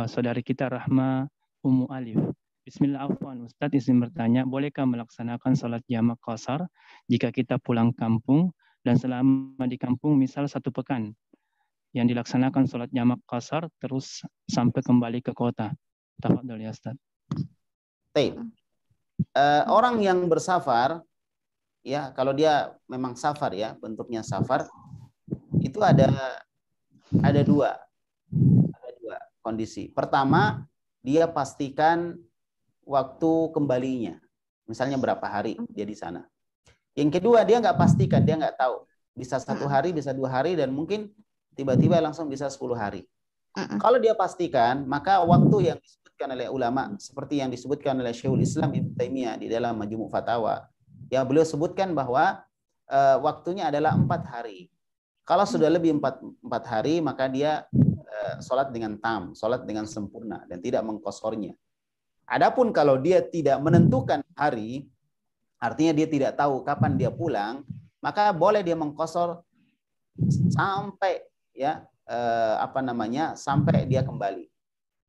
[SPEAKER 3] saudari kita Rahma Ummu Alif. Bismillahirrahmanirrahim. Ustaz izin bertanya, bolehkah melaksanakan salat jamak qashar jika kita pulang kampung dan selama di kampung misal 1 pekan yang dilaksanakan salat jamak qashar terus sampai kembali ke kota? Tafadhol ya Ustaz.
[SPEAKER 2] Baik. Orang yang bersafar, ya, kalau dia memang safar, ya, bentuknya safar, itu ada dua kondisi. Pertama, dia pastikan waktu kembalinya, misalnya berapa hari dia di sana. Yang kedua, dia nggak pastikan, dia nggak tahu, bisa 1 hari, bisa 2 hari, dan mungkin tiba-tiba langsung bisa 10 hari. Kalau dia pastikan, maka waktu yang disebutkan oleh ulama, seperti yang disebutkan oleh Syekhul Islam Ibnu Taimiyah di dalam Majmu' Fatawa, ya, beliau sebutkan bahwa waktunya adalah 4 hari. Kalau sudah lebih 4 hari, maka dia sholat dengan tam, sholat dengan sempurna dan tidak mengkosornya. Adapun kalau dia tidak menentukan hari, artinya dia tidak tahu kapan dia pulang, maka boleh dia mengkosor sampai, ya, sampai dia kembali.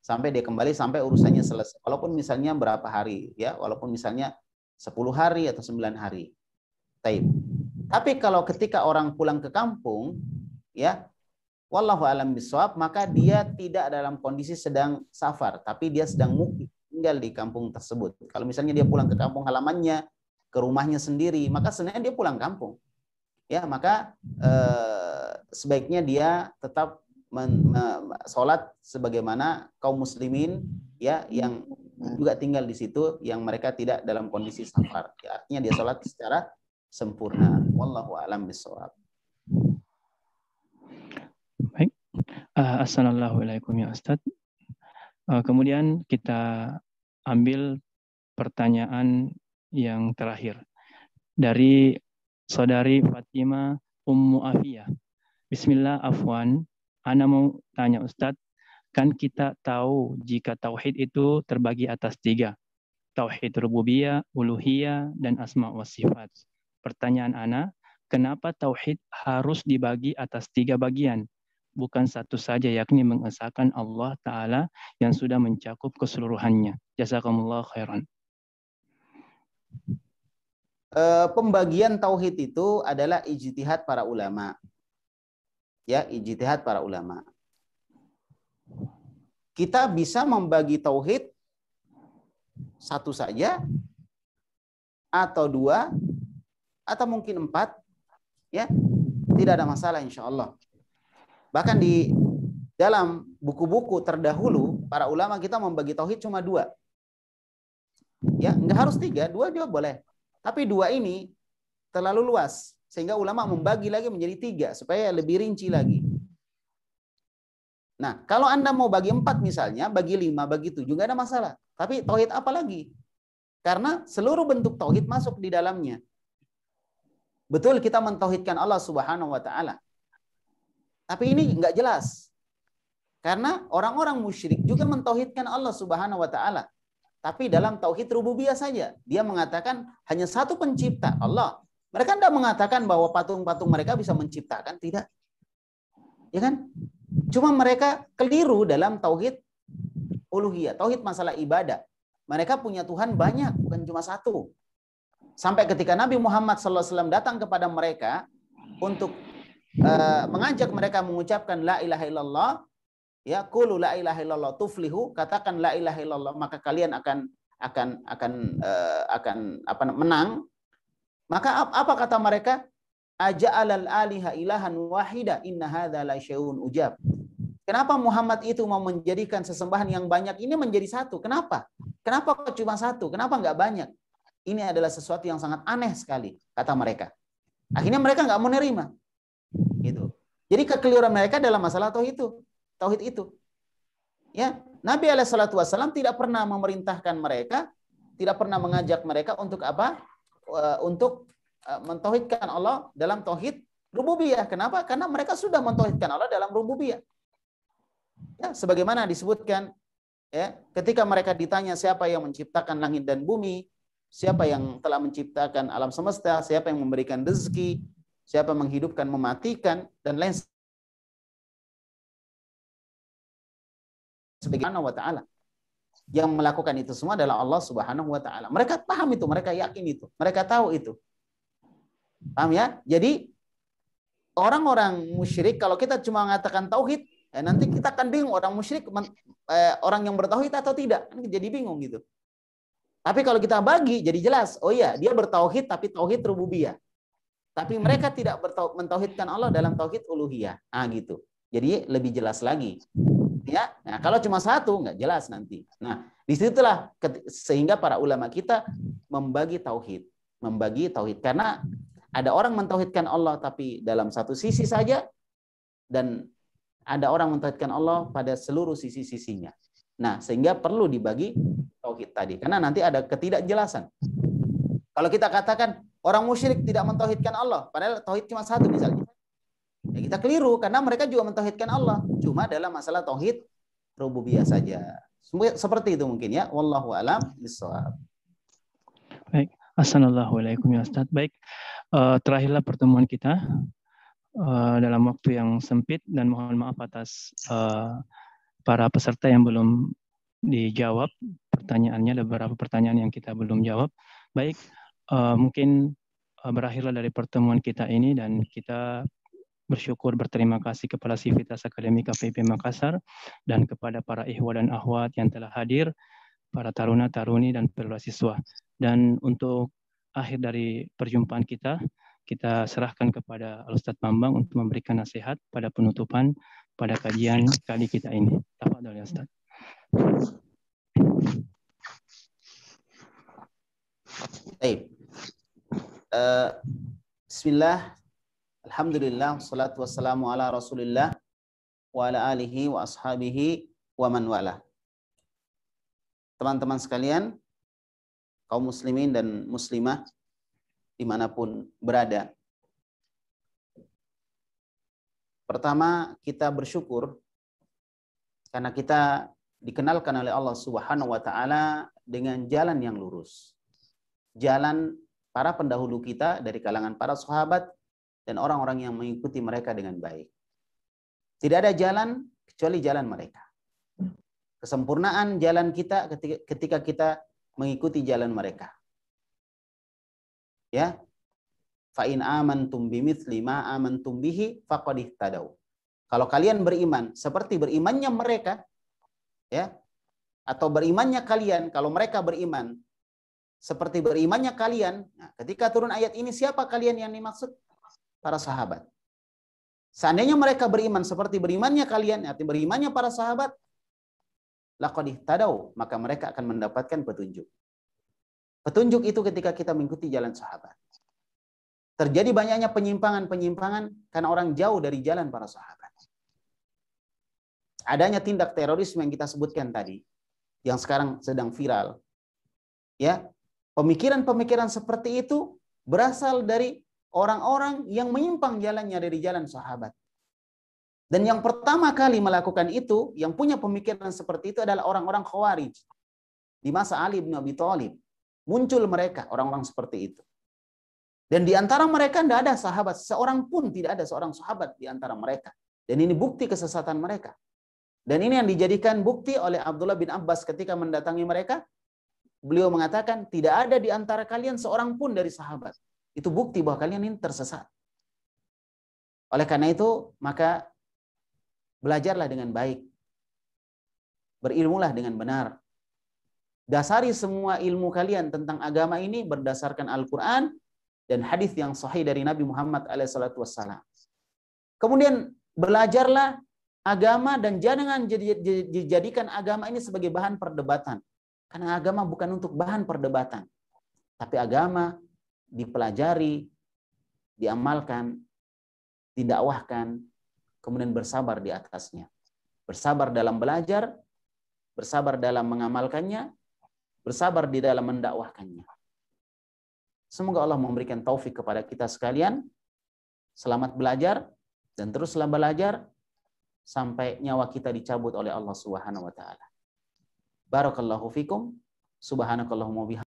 [SPEAKER 2] Sampai urusannya selesai. Walaupun misalnya berapa hari, ya, walaupun misalnya 10 hari atau 9 hari. Tapi kalau ketika orang pulang ke kampung, ya, wallahu a'lam bishawab, maka dia tidak dalam kondisi sedang safar, tapi dia sedang mukim, tinggal di kampung tersebut. Kalau misalnya dia pulang ke kampung halamannya, ke rumahnya sendiri, maka sebenarnya dia pulang kampung. Ya, maka sebaiknya dia tetap sholat sebagaimana kaum muslimin, ya, yang juga tinggal di situ, yang mereka tidak dalam kondisi safar. Ya, artinya dia sholat secara sempurna. Wallahu a'lam bishawab.
[SPEAKER 3] Baik. Assalamualaikum ya Ustaz. Kemudian kita ambil pertanyaan yang terakhir dari saudari Fatima Ummu Afiyah. Bismillah, afwan. Ana mau tanya Ustaz, kan kita tahu jika tauhid itu terbagi atas 3. Tauhid rububiyah, uluhiyah, dan asma wa sifat. Pertanyaan ana, kenapa tauhid harus dibagi atas 3 bagian? Bukan satu saja, yakni mengesahkan Allah Ta'ala yang sudah mencakup keseluruhannya. Jazakumullah khairan.
[SPEAKER 2] Pembagian tauhid itu adalah ijtihad para ulama. Ya, ijtihad para ulama. Kita bisa membagi tauhid 1 saja, atau 2, atau mungkin 4, ya, tidak ada masalah insya Allah. Bahkan di dalam buku-buku terdahulu para ulama kita membagi tauhid cuma 2. Ya, nggak harus 3, 2 juga boleh. Tapi 2 ini terlalu luas sehingga ulama membagi lagi menjadi 3 supaya lebih rinci lagi. Nah, kalau Anda mau bagi 4 misalnya, bagi 5, bagi 7, nggak ada masalah. Tapi tauhid apa lagi? Karena seluruh bentuk tauhid masuk di dalamnya. Betul kita mentauhidkan Allah Subhanahu wa taala. Tapi ini nggak jelas. Karena orang-orang musyrik juga mentauhidkan Allah Subhanahu wa taala. Tapi dalam tauhid rububiyah saja. Dia mengatakan hanya satu pencipta, Allah. Mereka tidak mengatakan bahwa patung-patung mereka bisa menciptakan, tidak. Ya kan? Cuma mereka keliru dalam tauhid uluhiyah, tauhid masalah ibadah. Mereka punya Tuhan banyak, bukan cuma satu. Sampai ketika Nabi Muhammad SAW datang kepada mereka untuk mengajak mereka mengucapkan la ilaha illallah, ya, qulu la ilaha illallah tuflihu, katakan la ilaha illallah maka kalian akan menang. Maka apa kata mereka? Aja'alal aliha ilahan wahida inna hadza la syai'un ujab. Kenapa Muhammad itu mau menjadikan sesembahan yang banyak ini menjadi satu? Kenapa? Kenapa cuma satu? Kenapa enggak banyak? Ini adalah sesuatu yang sangat aneh sekali, kata mereka. Akhirnya mereka enggak menerima. Gitu. Jadi kekeliruan mereka dalam masalah tauhid itu. Ya, Nabi SAW tidak pernah memerintahkan mereka, tidak pernah mengajak mereka untuk apa? Untuk mentauhidkan Allah dalam tauhid rububiyah. Kenapa? Karena mereka sudah mentauhidkan Allah dalam rububiyah. Ya, sebagaimana disebutkan, ya, ketika mereka ditanya siapa yang menciptakan langit dan bumi, siapa yang telah menciptakan alam semesta, siapa yang memberikan rezeki, siapa menghidupkan, mematikan, dan lain sebagainya wa ta'ala. Yang melakukan itu semua adalah Allah Subhanahu wa ta'ala. Mereka paham itu, mereka yakin itu, mereka tahu itu. Paham ya? Jadi orang-orang musyrik, kalau kita cuma mengatakan tauhid, nanti kita akan bingung orang musyrik orang yang bertauhid atau tidak. Jadi bingung gitu. Tapi kalau kita bagi jadi jelas, oh iya, dia bertauhid tapi tauhid rububiyah. Tapi mereka tidak mentauhidkan Allah dalam tauhid uluhiyah. Gitu. Jadi lebih jelas lagi. Ya, nah, kalau cuma satu nggak jelas nanti. Nah, disitulah sehingga para ulama kita membagi tauhid karena ada orang mentauhidkan Allah tapi dalam satu sisi saja, dan ada orang mentauhidkan Allah pada seluruh sisi-sisinya. Nah, sehingga perlu dibagi tauhid tadi karena nanti ada ketidakjelasan. Kalau kita katakan orang musyrik tidak mentauhidkan Allah, padahal tauhid cuma satu misalnya. Ya, kita keliru karena mereka juga mentauhidkan Allah, cuma dalam masalah tauhid rububiyah saja. Seperti itu mungkin ya. Wallahu a'lam bishawab.
[SPEAKER 3] Baik, assalamualaikum ya Ustaz. Baik, terakhirlah pertemuan kita dalam waktu yang sempit dan mohon maaf atas para peserta yang belum dijawab pertanyaannya. Ada beberapa pertanyaan yang kita belum jawab. Baik, mungkin berakhirlah dari pertemuan kita ini dan kita bersyukur berterima kasih kepada Sivitas Akademika PIP Makassar dan kepada para ikhwah dan akhwat yang telah hadir, para taruna-taruni dan siswa. Dan untuk akhir dari perjumpaan kita serahkan kepada Al-Ustaz Bambang untuk memberikan nasihat pada penutupan pada kajian kali kita ini. Tafadhol ya Ustaz.
[SPEAKER 2] Baik. Bismillah. Alhamdulillah, salatu wassalamu ala Rasulillah wa ala alihi wa ashabihi wa man wala. Teman-teman sekalian, kaum muslimin dan muslimah dimanapun berada. Pertama, kita bersyukur karena kita dikenalkan oleh Allah Subhanahu wa taala dengan jalan yang lurus. Jalan para pendahulu kita dari kalangan para sahabat dan orang-orang yang mengikuti mereka dengan baik. Tidak ada jalan kecuali jalan mereka. Kesempurnaan jalan kita ketika kita mengikuti jalan mereka. Ya. Fa in amantum bimitsli ma amantum bihi faqad ihtadaw. Kalau kalian beriman seperti berimannya mereka, ya, atau berimannya kalian, kalau mereka beriman seperti berimannya kalian, nah, ketika turun ayat ini siapa kalian yang dimaksud? Para sahabat. Seandainya mereka beriman seperti berimannya kalian, artinya berimannya para sahabat, laqad ihtadaw, maka mereka akan mendapatkan petunjuk. Petunjuk itu ketika kita mengikuti jalan sahabat. Terjadi banyaknya penyimpangan-penyimpangan karena orang jauh dari jalan para sahabat. Adanya tindak terorisme yang kita sebutkan tadi, yang sekarang sedang viral. Ya, pemikiran-pemikiran seperti itu berasal dari orang-orang yang menyimpang jalannya dari jalan sahabat. Dan yang pertama kali melakukan itu, yang punya pemikiran seperti itu adalah orang-orang Khawarij. Di masa Ali bin Abi Thalib. Muncul mereka, orang-orang seperti itu. Dan di antara mereka tidak ada sahabat. Seorang pun tidak ada seorang sahabat di antara mereka. Dan ini bukti kesesatan mereka. Dan ini yang dijadikan bukti oleh Abdullah bin Abbas ketika mendatangi mereka. Beliau mengatakan, tidak ada di antara kalian seorang pun dari sahabat. Itu bukti bahwa kalian ini tersesat. Oleh karena itu, maka belajarlah dengan baik. Berilmulah dengan benar. Dasari semua ilmu kalian tentang agama ini berdasarkan Al-Quran dan hadis yang sahih dari Nabi Muhammad SAW. Kemudian belajarlah agama dan jangan dijadikan agama ini sebagai bahan perdebatan. Karena agama bukan untuk bahan perdebatan. Tapi agama dipelajari, diamalkan, didakwahkan, kemudian bersabar di atasnya. Bersabar dalam belajar, bersabar dalam mengamalkannya, bersabar di dalam mendakwahkannya. Semoga Allah memberikan taufik kepada kita sekalian. Selamat belajar dan teruslah belajar sampai nyawa kita dicabut oleh Allah Subhanahu wa taala. Barakallahu fikum. Subhanakallahumma wa bihamdika